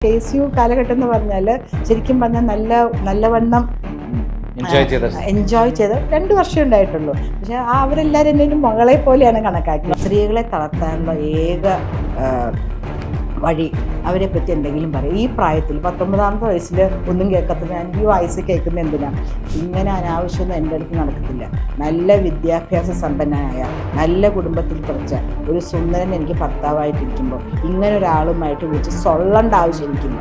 KSU കാലഘട്ടം എന്ന് പറഞ്ഞാൽ ശരിക്കും പറഞ്ഞാൽ നല്ലവണ്ണം എൻജോയ് ചെയ്ത് 2 വർഷം ഉണ്ടായിട്ടുള്ളൂ. പക്ഷെ അവരെല്ലാവരും എന്നെ മകളെ പോലെയാണ് കണക്കാക്കി. സ്ത്രീകളെ തളർത്താനുള്ള ഏക വഴി അവരെ പറ്റി എന്തെങ്കിലും പറയും. ഈ പ്രായത്തിൽ 19ാമത്തെ വയസ്സിൽ ഒന്നും കേൾക്കത്തില്ല. ഞാൻ ഈ വയസ്സ് കേൾക്കുന്ന എന്തിനാ? ഇങ്ങനെ അനാവശ്യമൊന്നും എൻ്റെ അടുത്ത് നടക്കത്തില്ല. നല്ല വിദ്യാഭ്യാസ സമ്പന്നനായ നല്ല കുടുംബത്തിൽ കുറച്ച ഒരു സുന്ദരൻ എനിക്ക് ഭർത്താവായിട്ടിരിക്കുമ്പോൾ ഇങ്ങനെ ഒരാളുമായിട്ട് വിളിച്ച് സൊള്ളേണ്ട ആവശ്യം എനിക്കില്ല.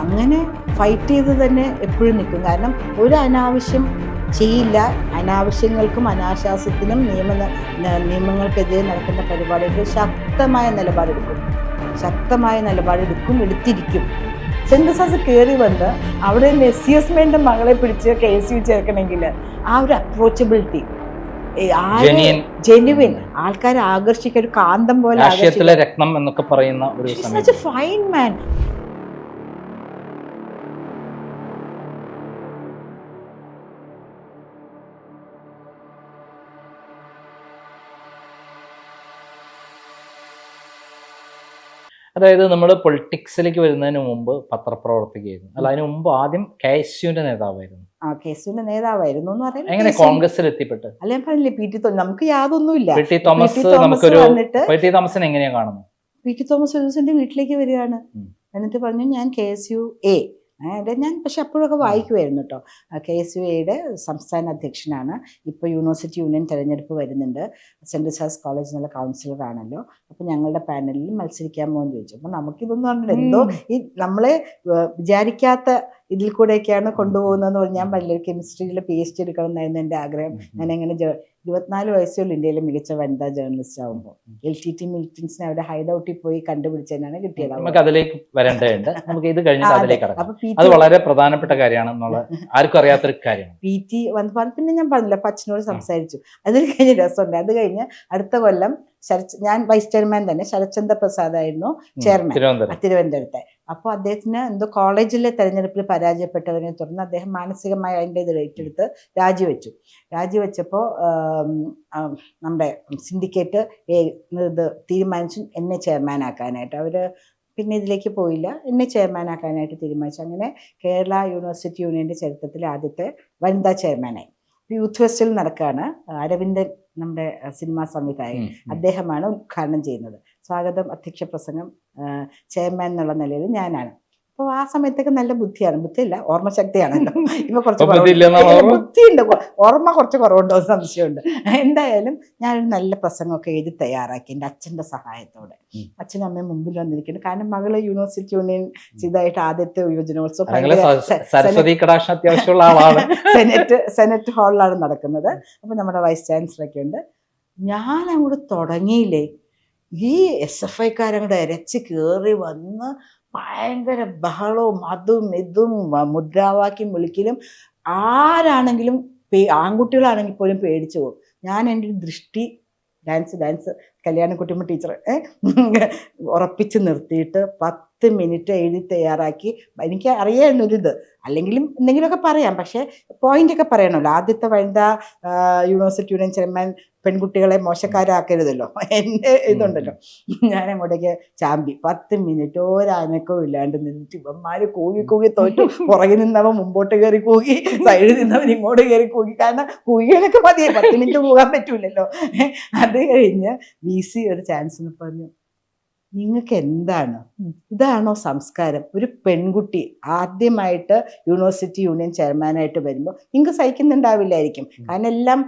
അങ്ങനെ ഫൈറ്റ് ചെയ്ത് തന്നെ എപ്പോഴും നിൽക്കും. കാരണം ഒരു അനാവശ്യം ചെയ്യില്ല. അനാവശ്യങ്ങൾക്കും അനാശാസ്യത്തിനും നിയമങ്ങൾക്കെതിരെ നടക്കുന്ന പരിപാടികൾക്ക് ശക്തമായ നിലപാടെടുക്കും, എടുത്തിരിക്കും. സെൻസസ് കയറി വന്ന് അവിടെ SCSMന്റെ മകളെ പിടിച്ച് KSU ചേർക്കണമെങ്കിൽ ആ ഒരു അപ്രോച്ചബിലിറ്റി, ജെന്യുവിൻ ആൾക്കാരെ ആകർഷിക്കാൻ, ഒരു കാന്തം പോലെ രത്നം എന്നൊക്കെ പറയുന്ന ഒരു ഫൈൻ മാൻ. അതായത് നമ്മൾ പൊളിറ്റിക്സിലേക്ക് വരുന്നതിന് മുമ്പ് പത്രപ്രവർത്തകയായിരുന്നു. അല്ല, അതിന് മുമ്പ് ആദ്യം KSUവിന്റെ നേതാവായിരുന്നു. KSUവിന്റെ നേതാവായിരുന്നു എന്ന് പറയുന്നത്. എങ്ങനെ കോൺഗ്രസിൽ എത്തിപ്പെട്ടു? അല്ല, ഞാൻ പറഞ്ഞില്ലേ, PT തോമസ്. നമുക്ക് യാതൊന്നുമില്ല. PT തോമസിനെ എങ്ങനെയാ കാണുന്നത്? PT തോമസ് ഒരു ദിവസം വീട്ടിലേക്ക് വരികയാണ്. എന്നിട്ട് പറഞ്ഞു, ഞാൻ KSUA. ഞാൻ പക്ഷെ അപ്പോഴൊക്കെ വായിക്കുമായിരുന്നു കേട്ടോ. KSUAയുടെ സംസ്ഥാന അധ്യക്ഷനാണ്. ഇപ്പോൾ യൂണിവേഴ്സിറ്റി യൂണിയൻ തെരഞ്ഞെടുപ്പ് വരുന്നുണ്ട്. സെൻറ് ജോസഫ് കോളേജ് എന്നുള്ള കൗൺസിലറാണല്ലോ. അപ്പോൾ ഞങ്ങളുടെ പാനലിൽ മത്സരിക്കാമോ എന്ന് ചോദിച്ചു. അപ്പോൾ നമുക്കിതൊന്നും പറഞ്ഞില്ല. എന്തോ ഈ നമ്മളെ വിചാരിക്കാത്ത ഇതിൽ കൂടെയൊക്കെയാണ് കൊണ്ടുപോകുന്നതെന്ന് പറഞ്ഞാൽ, ഞാൻ വലിയ കെമിസ്ട്രിയിൽ PhD എടുക്കണം എന്നായിരുന്നു എൻ്റെ ആഗ്രഹം. ഞാൻ എങ്ങനെ 24 വയസ്സുള്ള ഇന്ത്യയിലെ മികച്ച വനിതാ ജേർണലിസ്റ്റ് ആകുമ്പോൾ LTT മിലിറ്റൻസിനെ അവരുടെ ഹൈഡൌട്ടിൽ പോയി കണ്ടുപിടിച്ചതിനാണ് കിട്ടിയത്. നമുക്ക് അതിലേക്ക് വരേണ്ടതുണ്ട്. നമുക്ക് ഇത് കഴിഞ്ഞിട്ട് അതിലേക്ക് അത് വളരെ പ്രധാനപ്പെട്ട കാര്യമാണെന്നുള്ള ആർക്കും അറിയാത്തൊരു കാര്യമാണ്. PT വന്നപ്പോൾ പിന്നെ ഞാൻ പറഞ്ഞില്ല, അച്ഛനോട് സംസാരിച്ചു. അതിൽ കഴിഞ്ഞ രസമുണ്ട്. അത് കഴിഞ്ഞ് അടുത്ത കൊല്ലം ഞാൻ വൈസ് ചെയർമാൻ തന്നെ, ശരത്ചന്ദ്ര പ്രസാദ് ആയിരുന്നു ചെയർമാൻ തിരുവനന്തപുരത്തെ. അപ്പോൾ അദ്ദേഹത്തിന് എന്തോ കോളേജിലെ തെരഞ്ഞെടുപ്പിൽ പരാജയപ്പെട്ടതിനെ തുടർന്ന് അദ്ദേഹം മാനസികമായി അതിൻ്റെ ഇത് ഏറ്റെടുത്ത് രാജിവെച്ചപ്പോൾ നമ്മുടെ സിൻഡിക്കേറ്റ് ഇത് തീരുമാനിച്ചു എന്നെ ചെയർമാനാക്കാനായിട്ട്. അവർ പിന്നെ ഇതിലേക്ക് പോയില്ല, എന്നെ ചെയർമാനാക്കാനായിട്ട് തീരുമാനിച്ചു. അങ്ങനെ കേരള യൂണിവേഴ്സിറ്റി യൂണിയൻ്റെ ചരിത്രത്തിലെ ആദ്യത്തെ വനിതാ ചെയർമാനായി. യൂത്ത് ഫെസ്റ്റിവൽ നടക്കുകയാണ്. അരവിന്ദൻ, നമ്മുടെ സിനിമാ സംവിധായകൻ, അദ്ദേഹമാണ് ഉദ്ഘാടനം ചെയ്യുന്നത്. സ്വാഗതം അധ്യക്ഷ പ്രസംഗം ചെയർമാൻ എന്നുള്ള നിലയിൽ ഞാനാണ്. അപ്പോൾ ആ സമയത്തൊക്കെ നല്ല ബുദ്ധിയില്ല, ഓർമ്മശക്തിയാണല്ലോ. ഇപ്പൊ കുറച്ച് ബുദ്ധിയുണ്ട്, ഓർമ്മ കുറച്ച് കുറവുണ്ടോ സംശയമുണ്ട്. എന്തായാലും ഞാനൊരു നല്ല പ്രസംഗമൊക്കെ എഴുതി തയ്യാറാക്കി എൻ്റെ അച്ഛൻ്റെ സഹായത്തോടെ. അച്ഛനും അമ്മയും മുമ്പിൽ വന്നിരിക്കുന്നു. കാരണം മകള് യൂണിവേഴ്സിറ്റി യൂണിയൻ ചെയ്തായിട്ട് ആദ്യത്തെ യുവജനോത്സവം സെനറ്റ് ഹാളിലാണ് നടക്കുന്നത്. അപ്പൊ നമ്മുടെ വൈസ് ചാൻസലറൊക്കെ ഉണ്ട്. ഞാൻ അങ്ങോട്ട് തുടങ്ങിയില്ലേ, ഈ SFIക്കാരങ്ങോട്ട് ഇരച്ച് കയറി വന്ന് ഭയങ്കര ബഹളവും അതും ഇതും മുദ്രാവാക്യം വിളിക്കലും. ആരാണെങ്കിലും ആൺകുട്ടികളാണെങ്കിൽ പോലും പേടിച്ചു പോകും. ഞാൻ എൻ്റെ ദൃഷ്ടി ഡാൻസ് കല്യാണക്കുട്ടിയമ്മ ടീച്ചർ ഉറപ്പിച്ച് നിർത്തിയിട്ട് 10 മിനിറ്റ് എഴുതി തയ്യാറാക്കി. എനിക്ക് അറിയാമായിരുന്നൊരിത്, അല്ലെങ്കിലും എന്തെങ്കിലുമൊക്കെ പറയാം, പക്ഷേ പോയിന്റൊക്കെ പറയണമല്ലോ. ആദ്യത്തെ വനിതാ യൂണിവേഴ്സിറ്റി യൂണിയൻ ചെയർമാൻ പെൺകുട്ടികളെ മോശക്കാരാക്കരുതല്ലോ, എൻ്റെ ഇതുണ്ടല്ലോ. ഞാൻ അങ്ങോട്ടേക്ക് ചാമ്പി 10 മിനിറ്റ് ഒരനക്കവും ഇല്ലാണ്ട് നിന്നിട്ട് ഇവന്മാര് കൂകി തോറ്റു. പുറകിൽ നിന്നവൻ മുമ്പോട്ട് കയറി കൂകി, സൈഡിൽ നിന്നവൻ ഇങ്ങോട്ട് കയറി കൂകി. കാരണം കൂകിയൊക്കെ മതി, 10 മിനിറ്റ് പോകാൻ പറ്റൂലല്ലോ. അത് കഴിഞ്ഞ് VC ഒരു ചാൻസ് എന്ന് പറഞ്ഞു, നിങ്ങൾക്ക് എന്താണ്, ഇതാണോ സംസ്കാരം? ഒരു പെൺകുട്ടി ആദ്യമായിട്ട് യൂണിവേഴ്സിറ്റി യൂണിയൻ ചെയർമാനായിട്ട് വരുമ്പോൾ നിങ്ങൾക്ക് സഹിക്കുന്നുണ്ടാവില്ലായിരിക്കും. കാരണം എല്ലാം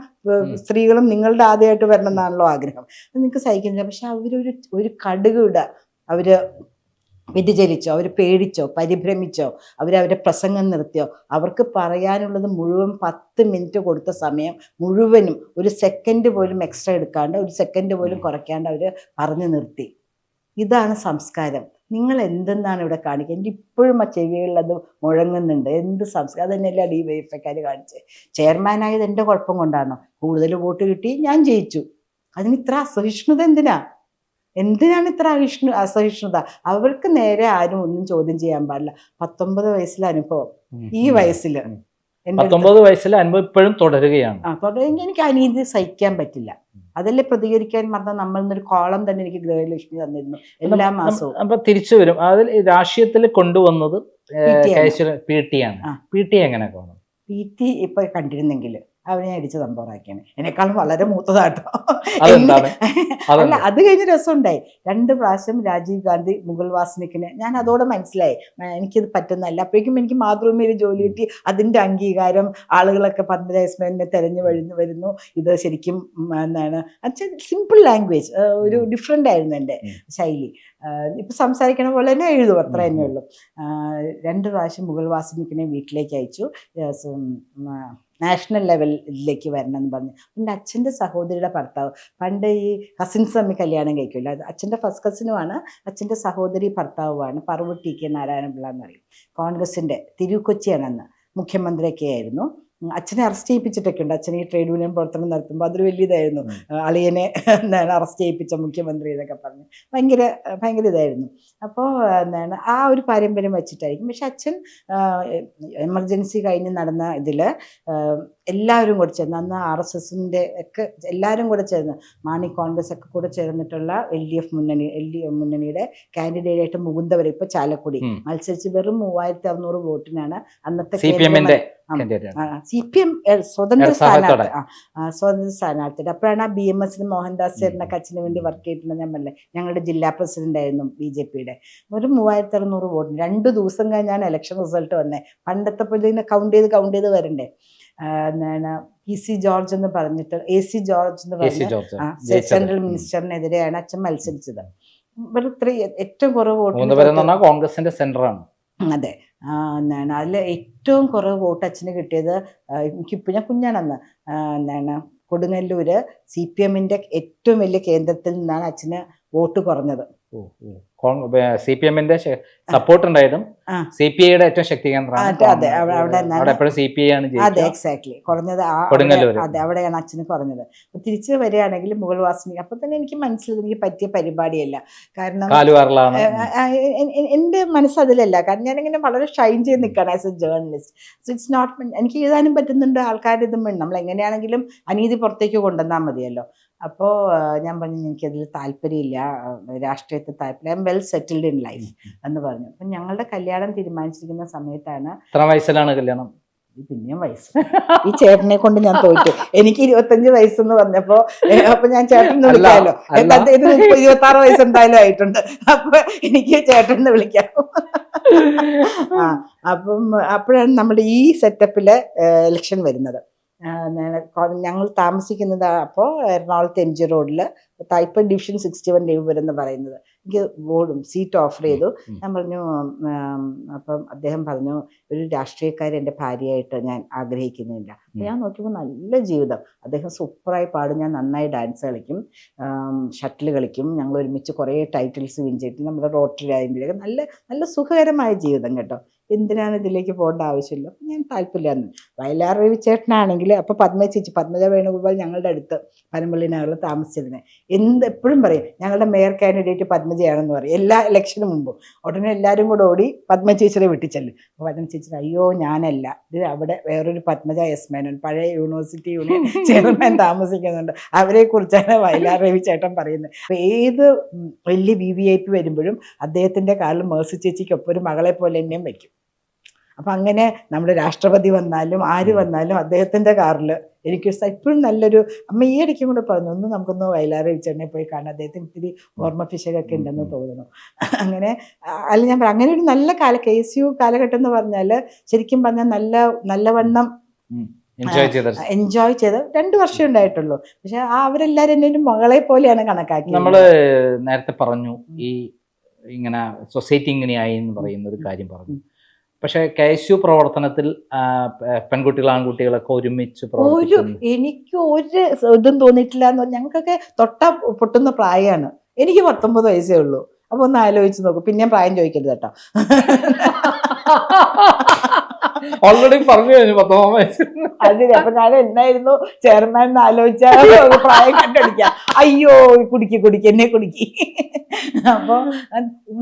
സ്ത്രീകളും നിങ്ങളുടെ ആദ്യമായിട്ട് വരണം എന്നാണല്ലോ ആഗ്രഹം. നിങ്ങൾക്ക് സഹിക്കുന്നില്ല. പക്ഷെ ഒരു കടുകിട അവര് വ്യതിചലിച്ചോ, അവർ പേടിച്ചോ, പരിഭ്രമിച്ചോ, അവരവരുടെ പ്രസംഗം നിർത്തിയോ, അവർക്ക് പറയാനുള്ളത് മുഴുവൻ 10 മിനിറ്റ് കൊടുത്ത സമയം മുഴുവനും ഒരു സെക്കൻഡ് പോലും എക്സ്ട്രാ എടുക്കാണ്ട്, ഒരു സെക്കൻഡ് പോലും കുറയ്ക്കാണ്ട് അവർ പറഞ്ഞു നിർത്തി. ഇതാണ് സംസ്കാരം. നിങ്ങൾ എന്തെന്നാണ് ഇവിടെ കാണിക്കുക? എൻ്റെ ഇപ്പോഴും ആ ചെവികളിലത് മുഴങ്ങുന്നുണ്ട്. എന്ത് സംസ്കാരം! അത് തന്നെയല്ലേ DYFIക്കാർ കാണിച്ചത്. ചെയർമാനായത് എൻ്റെ കുഴപ്പം കൊണ്ടാണോ? കൂടുതൽ വോട്ട് കിട്ടി, ഞാൻ ജയിച്ചു. അതിന് ഇത്ര അസഹിഷ്ണുത എന്തിനാണ് ഇത്ര അസഹിഷ്ണുത? അവർക്ക് നേരെ ആരും ഒന്നും ചോദ്യം ചെയ്യാൻ പാടില്ല. 19 വയസ്സിലെ അനുഭവം, ഈ വയസ്സിൽ 19 വയസ്സിലെ അനുഭവം ഇപ്പോഴും തുടരുകയാണ്. തുടരുമെങ്കിൽ എനിക്ക് അനീതി സഹിക്കാൻ പറ്റില്ല. അതല്ലേ പ്രതികരിക്കാൻ പറഞ്ഞാൽ നമ്മൾ ഒരു കോളം തന്നെ എനിക്ക് ഗൃഹലക്ഷ്മി തന്നിരുന്നു എല്ലാ മാസവും. അപ്പൊ തിരിച്ചു വരും, അതിൽ രാഷ്ട്രീയത്തിൽ കൊണ്ടുവന്നത് PT ആണ്. PT എങ്ങനെ കാണും? PT ഇപ്പൊ കണ്ടിരുന്നെങ്കിൽ അവനെ അടിച്ച് തമ്പോറാക്കിയാണ്. എന്നെക്കാളും വളരെ മൂത്തതാട്ടോ. അല്ല, അത് കഴിഞ്ഞ രസമുണ്ടായി. 2 പ്രാവശ്യം രാജീവ് ഗാന്ധി മുഗൾ വാസനിക്കിന് ഞാൻ അതോടെ മനസ്സിലായി എനിക്കിത് പറ്റുന്നല്ല. അപ്പോഴേക്കും എനിക്ക് മാതൃഭൂമിയിൽ ജോലി കിട്ടി, അതിന്റെ അംഗീകാരം, ആളുകളൊക്കെ പത്മരാജസ്മരനെ തെരഞ്ഞു വരുന്നു. ഇത് ശരിക്കും എന്താണ് സിമ്പിൾ ലാംഗ്വേജ്, ഒരു ഡിഫറെന്റ് ആയിരുന്നു എൻ്റെ ശൈലി. ഇപ്പൊ സംസാരിക്കണ പോലെ തന്നെ എഴുതും, അത്ര തന്നെ ഉള്ളൂ. 2 പ്രാവശ്യം മുഗൾ വാസനിക്കിനെ വീട്ടിലേക്ക് അയച്ചു, നാഷണൽ ലെവലിലേക്ക് വരണം എന്ന് പറഞ്ഞു. എൻ്റെ അച്ഛൻ്റെ സഹോദരിയുടെ ഭർത്താവ്, പണ്ട് ഈ കസിൻസ് തമ്മിൽ കല്യാണം കഴിക്കില്ല, അത് അച്ഛൻ്റെ ഫസ്റ്റ് കസിനുമാണ്, അച്ഛൻ്റെ സഹോദരി ഭർത്താവുമാണ്, പറവൂർ TK നാരായണപിള്ള എന്നറിയും. കോൺഗ്രസിൻ്റെ തിരുക്കൊച്ചിയാണ് അന്ന്, മുഖ്യമന്ത്രിയൊക്കെ ആയിരുന്നു. അച്ഛനെ അറസ്റ്റ് ചെയ്യിപ്പിച്ചിട്ടൊക്കെ ഉണ്ട്. അച്ഛനെ ഈ ട്രേഡ് യൂണിയൻ പ്രവർത്തനം നടത്തുമ്പോൾ അതൊരു വലിയ ഇതായിരുന്നു. അളിയനെ എന്താണ് അറസ്റ്റ് ചെയ്യിപ്പിച്ച മുഖ്യമന്ത്രി എന്നൊക്കെ പറഞ്ഞ് ഭയങ്കര ഇതായിരുന്നു. അപ്പോൾ എന്താണ് ആ ഒരു പാരമ്പര്യം വെച്ചിട്ടായിരിക്കും. പക്ഷെ അച്ഛൻ എമർജൻസി കഴിഞ്ഞ് നടന്ന ഇതിൽ എല്ലാവരും കൂടെ ചേർന്ന്, അന്ന് RSSന്റെ ഒക്കെ എല്ലാവരും കൂടെ ചേർന്ന്, മാണി കോൺഗ്രസ് ഒക്കെ കൂടെ ചേർന്നിട്ടുള്ള LDF മുന്നണിയുടെ കാൻഡിഡേറ്റ് മുകുന്ദവരെ ഇപ്പൊ ചാലക്കുടി മത്സരിച്ച് വെറും 3600 വോട്ടിനാണ് അന്നത്തെ CPM സ്വതന്ത്ര സ്ഥാനാർത്ഥി. അപ്പോഴാണ് BMSന് മോഹൻദാസ് ചേട്ടനൊക്കെ അച്ഛന് വേണ്ടി വർക്ക് ചെയ്തിട്ടുണ്ട്. ഞാൻ പറഞ്ഞില്ലേ, ഞങ്ങളുടെ ജില്ലാ പ്രസിഡന്റ് ആയിരുന്നു BJPയുടെ. ഒരു 3600 വോട്ടിന് 2 ദിവസം കഴിഞ്ഞാണ് ഇലക്ഷൻ റിസൾട്ട് വന്നേ. പണ്ടത്തെ പോലെ കൗണ്ട് ചെയ്ത് വരണ്ടേ. എന്താണ് PC ജോർജ് എന്ന് പറഞ്ഞിട്ട്, AC ജോർജ് എന്ന് പറഞ്ഞ സെൻട്രൽ മിനിസ്റ്ററിനെതിരെയാണ് അച്ഛൻ മത്സരിച്ചത്. ഏറ്റവും കുറവ് വോട്ട് കോൺഗ്രസിന്റെ സെന്ററാണ്. അതെ, എന്താണ് അതിൽ ഏറ്റവും കുറവ് വോട്ട് അച്ഛന് കിട്ടിയത്. എനിക്കിപ്പോൾ ഞാൻ കുഞ്ഞാണെന്ന്, എന്താണ് കൊടുങ്ങല്ലൂര് CPMന്റെ ഏറ്റവും വലിയ കേന്ദ്രത്തിൽ നിന്നാണ് അച്ഛന് വോട്ട് കുറഞ്ഞത്. CPMന്റെ സപ്പോർട്ട് ഉണ്ടായിട്ടും CPIയുടെ ഏറ്റവും ശക്തി കേന്ദ്രമാണ്. അതെ, എക്സാക്ട്ലി. കുറഞ്ഞത് അതെ, അവിടെയാണ് അച്ഛന് കുറഞ്ഞത്. തിരിച്ചു വരികയാണെങ്കിൽ മുഗൾ വാസനി, അപ്പൊ തന്നെ എനിക്ക് മനസ്സിലായത് എനിക്ക് പറ്റിയ പരിപാടിയല്ല. കാരണം എന്റെ മനസ്സതിലല്ല. കാരണം ഞാനിങ്ങനെ വളരെ ഷൈൻ ചെയ്ത് നിൽക്കുകയാണ് as a journalist. So it's not, എനിക്ക് എഴുതാനും പറ്റുന്നുണ്ട്, ആൾക്കാരുടെ ഇതും വേണം, നമ്മൾ എങ്ങനെയാണെങ്കിലും അനീതി പുറത്തേക്ക് കൊണ്ടുവന്നാൽ മതിയല്ലോ. അപ്പോൾ ഞാൻ പറഞ്ഞു എനിക്കതിൽ താല്പര്യമില്ല, രാഷ്ട്രീയത്തിൽ താല്പര്യം, I M well settled in life എന്ന് പറഞ്ഞു. അപ്പം ഞങ്ങളുടെ കല്യാണം തീരുമാനിച്ചിരിക്കുന്ന സമയത്താണ്. എത്ര വയസ്സിലാണ് കല്യാണം? പിന്നെയും വയസ്സ്, ഈ ചേട്ടനെ കൊണ്ട് ഞാൻ തോറ്റു. എനിക്ക് 25 വയസ്സെന്ന് പറഞ്ഞപ്പോ അപ്പൊ ഞാൻ ചേട്ടൻ വിളിക്കാമല്ലോ, ഇത് 26 വയസ്സ് എന്തായാലും ആയിട്ടുണ്ട്, അപ്പൊ എനിക്ക് ചേട്ടൻ വിളിക്കാം. അപ്പോഴാണ് നമ്മുടെ ഈ സെറ്റപ്പില് ഇലക്ഷൻ വരുന്നത്. ഞങ്ങൾ താമസിക്കുന്നത് അപ്പോൾ എറണാകുളത്ത് MG റോഡിൽ തായ്പ ഡിവിഷൻ 61 രൂപ എന്ന് പറയുന്നത്. എനിക്ക് സീറ്റ് ഓഫർ ചെയ്തു. ഞാൻ പറഞ്ഞു, അപ്പം അദ്ദേഹം പറഞ്ഞു ഒരു രാഷ്ട്രീയക്കാരി എൻ്റെ ഭാര്യയായിട്ട് ഞാൻ ആഗ്രഹിക്കുന്നില്ല. ഞാൻ നോക്കിയപ്പോൾ നല്ല ജീവിതം, അദ്ദേഹം സൂപ്പറായി പാടും, ഞാൻ നന്നായി ഡാൻസ് കളിക്കും, ഷട്ടിൽ കളിക്കും, ഞങ്ങൾ ഒരുമിച്ച് കുറേ ടൈറ്റിൽസ് വിൻ ചെയ്തിട്ട് നമ്മുടെ റോട്ടറി അതിൻ്റെ നല്ല നല്ല സുഖകരമായ ജീവിതം കേട്ടോ. എന്തിനാണ് ഇതിലേക്ക് പോകേണ്ട ആവശ്യമില്ല. അപ്പം ഞാൻ താല്പര്യമില്ലാന്ന്. വയലാർ രവി ചേട്ടനാണെങ്കിൽ അപ്പോൾ പത്മജ വേണുഗോപാൽ ഞങ്ങളുടെ അടുത്ത് പനമ്പള്ളി നഗറിൽ താമസിച്ചിരുന്നത്. എപ്പോഴും പറയും ഞങ്ങളുടെ മേയർ കാൻഡിഡേറ്റ് പത്മജയാണെന്ന് പറയും എല്ലാ ഇലക്ഷന് മുമ്പും. ഉടനെ എല്ലാവരും കൂടെ ഓടി പത്മ ചേച്ചിയുടെ വീട്ടിൽ ചെല്ലും. അപ്പോൾ പത്മ ചേച്ചി അയ്യോ ഞാനല്ല, ഇത് അവിടെ വേറൊരു പത്മജ എസ് മേനോൻ പഴയ യൂണിവേഴ്സിറ്റി യൂണിയൻ ചെയർമാൻ താമസിക്കുന്നുണ്ട്, അവരെ കുറിച്ചാണ് വയലാർ രവി ചേട്ടൻ പറയുന്നത്. അപ്പോൾ ഏത് വലിയ VVIP വരുമ്പോഴും അദ്ദേഹത്തിൻ്റെ കാലിൽ മേഴ്സി ചേച്ചിക്കൊപ്പം ഒരു മകളെ പോലെ എന്നെയും വയ്ക്കും. അപ്പം അങ്ങനെ നമ്മുടെ രാഷ്ട്രപതി വന്നാലും ആര് വന്നാലും അദ്ദേഹത്തിൻ്റെ കാറിൽ എനിക്ക് ഇപ്പോഴും നല്ലൊരു അമ്മ ഈ ഇടയ്ക്കും കൂടെ പറഞ്ഞു, നമുക്കൊന്ന് വയലാർ ചേട്ടനെ പോയി കാണാം, അദ്ദേഹത്തിന് ഇത്തിരി ഓർമ്മ പിശകൊക്കെ ഉണ്ടെന്ന് തോന്നുന്നു. അങ്ങനെ അല്ല ഞാൻ പറയാം, അങ്ങനെ ഒരു നല്ല KSU കാലഘട്ടം എന്ന് പറഞ്ഞാൽ ശരിക്കും പറഞ്ഞാൽ നല്ലവണ്ണം എൻജോയ് ചെയ്ത് 2 വർഷം ഉണ്ടായിട്ടുള്ളൂ. പക്ഷെ അവരെല്ലാരും എന്നെ ഒരു മകളെ പോലെയാണ് കണക്കാക്കി. നമ്മള് നേരത്തെ പറഞ്ഞു ഈ ഇങ്ങനെ സൊസൈറ്റി ഇങ്ങനെയായി എന്ന് പറയുന്ന ഒരു കാര്യം പറഞ്ഞു. പക്ഷെ KSU പ്രവർത്തനത്തിൽ പെൺകുട്ടികൾ ആൺകുട്ടികളൊക്കെ ഒരുമിച്ച് എനിക്ക് ഒരു ഇതും തോന്നിയിട്ടില്ല. ഞങ്ങൾക്കൊക്കെ പൊട്ടുന്ന പ്രായമാണ്. എനിക്ക് 19 വയസ്സേ ഉള്ളൂ. അപ്പൊ ഒന്ന് ആലോചിച്ച് നോക്കും. പിന്നെ പ്രായം ചോദിക്കരുത് കേട്ടോ. ഓൾറെഡി പറഞ്ഞു കഴിഞ്ഞു 19 വയസ്സിൽ. അതിന് അപ്പൊ ഞാൻ എന്നായിരുന്നു ചെയർമാൻ എന്ന് ആലോചിച്ചാൽ പ്രായം കണ്ടടിക്കാം. അയ്യോ കുടിക്ക് എന്നെ കുടിക്ക്. അപ്പൊ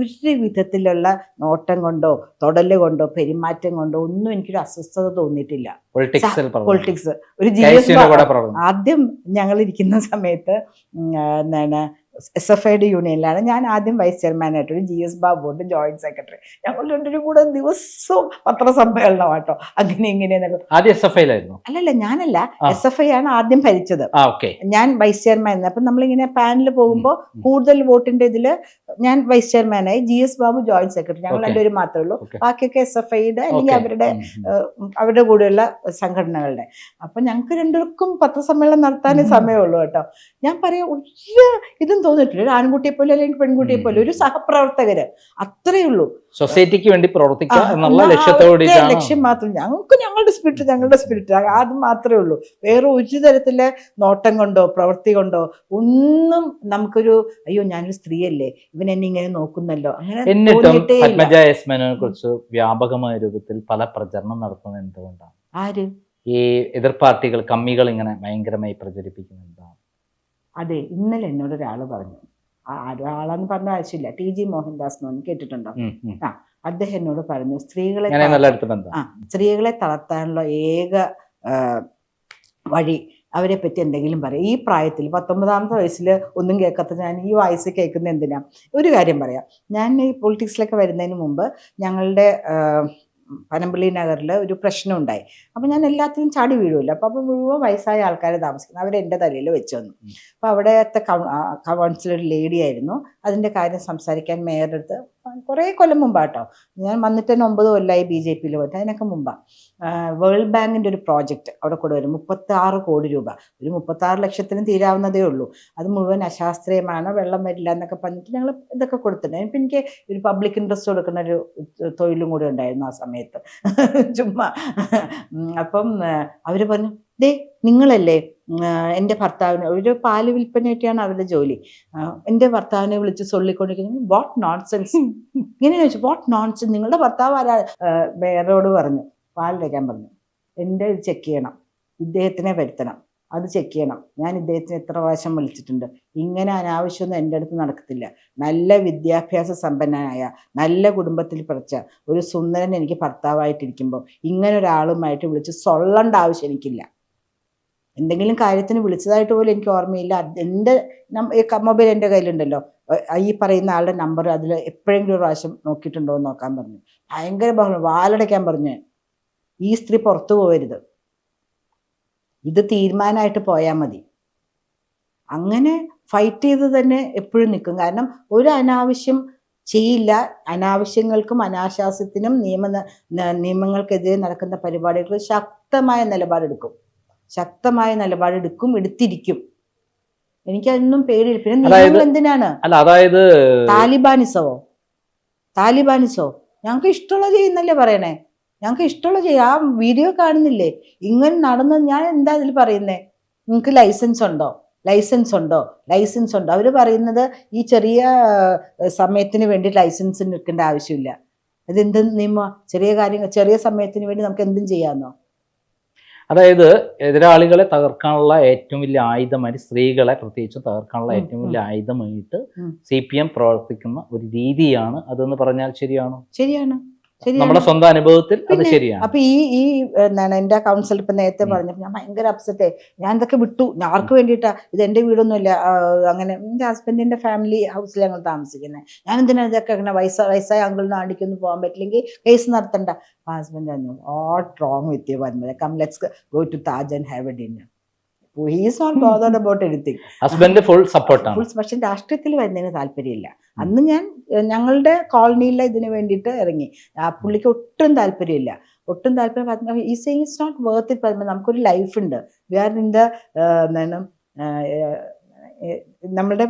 ഒരു വിധത്തിലുള്ള നോട്ടം കൊണ്ടോ തൊടല് കൊണ്ടോ പെരുമാറ്റം കൊണ്ടോ ഒന്നും എനിക്കൊരു അസ്വസ്ഥത തോന്നിയിട്ടില്ല. പൊളിറ്റിക്സ് ഒരു ആദ്യം ഞങ്ങൾ ഇരിക്കുന്ന സമയത്ത് എന്താണ് SFIയുടെ യൂണിയനിലാണ് ഞാൻ ആദ്യം വൈസ് ചെയർമാനായിട്ട്. ഒരു GS ബാബു ഉണ്ട് ജോയിന്റ് സെക്രട്ടറി. ഞങ്ങൾ രണ്ടുപേരും കൂടെ ദിവസവും പത്രസമ്മേളനം കേട്ടോ, അങ്ങനെ ഇങ്ങനെയെന്നൊക്കെ. അല്ലല്ല ഞാനല്ല, SFI ആണ് ആദ്യം ഭരിച്ചത്, ഞാൻ വൈസ് ചെയർമാൻ. അപ്പൊ നമ്മളിങ്ങനെ പാനൽ പോകുമ്പോൾ കൂടുതൽ വോട്ടിന്റെ ഇതില് ഞാൻ വൈസ് ചെയർമാനായി, GS ബാബു ജോയിന്റ് സെക്രട്ടറി. ഞങ്ങൾ രണ്ടുപേരും മാത്രമേ ഉള്ളൂ, ബാക്കിയൊക്കെ SFIയുടെ അല്ലെങ്കിൽ അവരുടെ കൂടെയുള്ള സംഘടനകളുടെ. അപ്പൊ ഞങ്ങൾക്ക് രണ്ടുപേർക്കും പത്രസമ്മേളനം നടത്താനേ സമയമുള്ളൂ കേട്ടോ. ഞാൻ പറയാം, ഒരു ഇതും തോന്നിയിട്ടില്ല. ഒരു ആൺകുട്ടിയെ പോലെ അല്ലെങ്കിൽ പെൺകുട്ടിയെ പോലെ ഒരു സഹപ്രവർത്തകര്, അത്രയേ ഉള്ളൂ. സൊസൈറ്റിക്ക് വേണ്ടി പ്രവർത്തിക്കുക എന്നുള്ള ലക്ഷ്യം മാത്രം. ഞങ്ങൾക്ക് ഞങ്ങളുടെ സ്പിരിറ്റ് അത് മാത്രമേ ഉള്ളൂ. വേറെ ഒരു തരത്തിലെ നോട്ടം കൊണ്ടോ പ്രവൃത്തി കൊണ്ടോ ഒന്നും നമുക്കൊരു അയ്യോ ഞാനൊരു സ്ത്രീയല്ലേ ഇവൻ എന്നെ ഇങ്ങനെ നോക്കുന്നല്ലോ അങ്ങനെ. എന്നിട്ടും പത്മജ എസ് മേനോനെ കുറിച്ച് വ്യാപകമായ രൂപത്തിൽ പല പ്രചരണം നടത്തുന്നത് എന്തുകൊണ്ടാണ്? ആര്? ഈ എതിർ പാർട്ടികൾ, കമ്മികൾ ഇങ്ങനെ ഭയങ്കരമായി പ്രചരിപ്പിക്കുന്നത് എന്താണ്? അതെ, ഇന്നലെ എന്നോട് ഒരാള് പറഞ്ഞു, ആളാന്ന് പറഞ്ഞ ആവശ്യമില്ല, TG മോഹൻദാസ് എന്ന് കേട്ടിട്ടുണ്ടോ? അദ്ദേഹം എന്നോട് പറഞ്ഞു, സ്ത്രീകളെ തളർത്താനുള്ള ഏക വഴി അവരെ പറ്റി എന്തെങ്കിലും പറയാം. ഈ പ്രായത്തിൽ 19ാമത്തെ വയസ്സിൽ ഒന്നും കേൾക്കാത്ത ഞാൻ ഈ വയസ്സ് കേൾക്കുന്ന എന്തിനാ? ഒരു കാര്യം പറയാം, ഞാൻ ഈ പൊളിറ്റിക്സിലൊക്കെ വരുന്നതിന് മുമ്പ് ഞങ്ങളുടെ പനമ്പള്ളി നഗറിൽ ഒരു പ്രശ്നം ഉണ്ടായി. അപ്പം ഞാൻ എല്ലാത്തിനും ചാടി വീഴുമല്ലോ. അപ്പം മുഴുവൻ വയസ്സായ ആൾക്കാരെ താമസിക്കുന്നത്, അവരെൻ്റെ തലയിൽ വെച്ച് വന്നു. അപ്പോൾ അവിടുത്തെ കൗൺസിലർ ലേഡി ആയിരുന്നു. അതിൻ്റെ കാര്യം സംസാരിക്കാൻ മേയറുടെ അടുത്ത് കുറേ കൊല്ലം മുമ്പാട്ടോ, ഞാൻ വന്നിട്ട് തന്നെ 9 കൊല്ലമായി BJPയിൽ പോയിട്ട്. അതിനൊക്കെ മുമ്പാണ് വേൾഡ് ബാങ്കിൻ്റെ ഒരു പ്രോജക്റ്റ് അവിടെ കൂടെ വരും, 36 കോടി രൂപ. ഒരു 36 ലക്ഷത്തിന് തീരാവുന്നതേ ഉള്ളൂ. അത് മുഴുവൻ അശാസ്ത്രീയമാണ്, വെള്ളം വരില്ല എന്നൊക്കെ പറഞ്ഞിട്ട് ഞങ്ങൾ ഇതൊക്കെ കൊടുത്തിട്ടുണ്ട്. ഇപ്പം എനിക്ക് ഒരു പബ്ലിക് ഇൻട്രസ്റ്റ് കൊടുക്കുന്ന ഒരു തൊഴിലും കൂടി ഉണ്ടായിരുന്നു ആ സമയത്ത്, ചുമ്മാ. അപ്പം അവർ പറഞ്ഞു, ദേ നിങ്ങളല്ലേ എൻ്റെ ഭർത്താവിനെ, ഒരു പാല് വിൽപ്പനയായിട്ടാണ് അവരുടെ ജോലി, എൻ്റെ ഭർത്താവിനെ വിളിച്ച് ചൊല്ലിക്കൊണ്ടിരിക്കുന്നത്. വാട്ട് നോൺസെൻസ് ഇങ്ങനെ ചോദിച്ചു, വാട്ട് നോൺസെൻസ്, നിങ്ങളുടെ ഭർത്താവ് ആരാ? മേയറോട് പറഞ്ഞു, പാലിടയ്ക്കാൻ പറഞ്ഞു. എൻ്റെ ഇത് ചെക്ക് ചെയ്യണം, ഇദ്ദേഹത്തിനെ വരുത്തണം, അത് ചെക്ക് ചെയ്യണം. ഞാൻ ഇദ്ദേഹത്തിന് എത്ര പ്രാവശ്യം വിളിച്ചിട്ടുണ്ട്. ഇങ്ങനെ അനാവശ്യമൊന്നും എൻ്റെ അടുത്ത് നടക്കത്തില്ല. നല്ല വിദ്യാഭ്യാസ സമ്പന്നനായ നല്ല കുടുംബത്തിൽ പിറച്ച ഒരു സുന്ദരൻ എനിക്ക് ഭർത്താവായിട്ടിരിക്കുമ്പോൾ ഇങ്ങനെ ഒരാളുമായിട്ട് വിളിച്ച് സൊള്ളേണ്ട ആവശ്യം എനിക്കില്ല. എന്തെങ്കിലും കാര്യത്തിന് വിളിച്ചതായിട്ട് പോലും എനിക്ക് ഓർമ്മയില്ല. എൻ്റെ മൊബൈൽ എൻ്റെ കയ്യിലുണ്ടല്ലോ, ഈ പറയുന്ന ആളുടെ നമ്പർ അതിൽ എപ്പോഴെങ്കിലും ഒരു പ്രാവശ്യം നോക്കിയിട്ടുണ്ടോ എന്ന് നോക്കാൻ പറഞ്ഞു. ഭയങ്കര ബഹളം, വാലടയ്ക്കാൻ പറഞ്ഞു. ഈ സ്ത്രീ പുറത്തു പോകരുത്, ഇത് തീരുമാനമായിട്ട് പോയാൽ മതി. അങ്ങനെ ഫൈറ്റ് ചെയ്ത് തന്നെ എപ്പോഴും നിൽക്കും. കാരണം ഒരു അനാവശ്യം ചെയ്യില്ല. അനാവശ്യങ്ങൾക്കും അനാശാസ്യത്തിനും നിയമങ്ങൾക്കെതിരെ നടക്കുന്ന പരിപാടികൾ ശക്തമായ നിലപാടെടുക്കും, എടുത്തിരിക്കും. എനിക്കതൊന്നും പേടിയില്ല. പിന്നെ നിങ്ങൾ എന്തിനാണ് താലിബാനിസോ? ഞങ്ങൾക്ക് ഇഷ്ടമുള്ളത് ചെയ്യുന്നല്ലേ പറയണേ, ഞങ്ങൾക്ക് ഇഷ്ടമുള്ള ആ വീഡിയോ കാണുന്നില്ലേ ഇങ്ങനെ നടന്നത്. ഞാൻ എന്താ അതിൽ പറയുന്നേ? നിങ്ങൾക്ക് ലൈസൻസ് ഉണ്ടോ? അവർ പറയുന്നത് ഈ ചെറിയ സമയത്തിന് വേണ്ടി ലൈസൻസ് നിൽക്കേണ്ട ആവശ്യമില്ല. അതെന്ത് നിയമ? ചെറിയ സമയത്തിന് വേണ്ടി നമുക്ക് എന്തും ചെയ്യാമെന്നോ? അതായത് എതിരാളികളെ തകർക്കാനുള്ള ഏറ്റവും വലിയ ആയുധമായിട്ട്, സ്ത്രീകളെ പ്രത്യേകിച്ച് തകർക്കാനുള്ള ഏറ്റവും വലിയ ആയുധമായിട്ട് CPM പ്രവർത്തിക്കുന്ന ഒരു രീതിയാണ് അതെന്ന് പറഞ്ഞാൽ ശരിയാണോ? ശരിയാണ്. നമ്മുടെ സ്വന്തം അനുഭവത്തിൽ അത് ശരിയാണ്. അപ്പൊ ഈ എന്താണ് എന്റെ കൗൺസിൽ ഇപ്പൊ നേരത്തെ പറഞ്ഞപ്പോൾ ഞാൻ ഭയങ്കര അപ്സെറ്റ്. ഞാൻ ഇതൊക്കെ വിട്ടു. ആർക്ക് വേണ്ടിയിട്ടാ? ഇത് എന്റെ വീടൊന്നുമില്ല. അങ്ങനെ എന്റെ ഹസ്ബൻഡിന്റെ ഫാമിലി ഹൗസിൽ ഞങ്ങൾ താമസിക്കുന്നത്. ഞാൻ എന്തിനാ ഇതൊക്കെ അങ്ങനെ വയസ്സായ അങ്കിളിന് ആണ്ടിക്കൊന്നും പോകാൻ പറ്റില്ലെങ്കിൽ കേസ് നടത്തണ്ട. ഹസ്ബൻഡ് പറഞ്ഞു, what wrong with you Padmaja, come let's go to Taj and have a dinner. He is not bothered about anything. Husband full സപ്പോർട്ടാണ്. പക്ഷെ രാഷ്ട്രീയത്തിൽ വരുന്നതിന് താല്പര്യമില്ല. അന്ന് ഞങ്ങളുടെ കോളനിയിലെ ഇതിന് വേണ്ടിയിട്ട് ഇറങ്ങി. പുള്ളിക്ക് ഒട്ടും താല്പര്യം. ഈ saying it's not worth it. നമുക്കൊരു ലൈഫ് ഉണ്ട്. വി ആർ ഇൻ ദ നമ്മളുടെ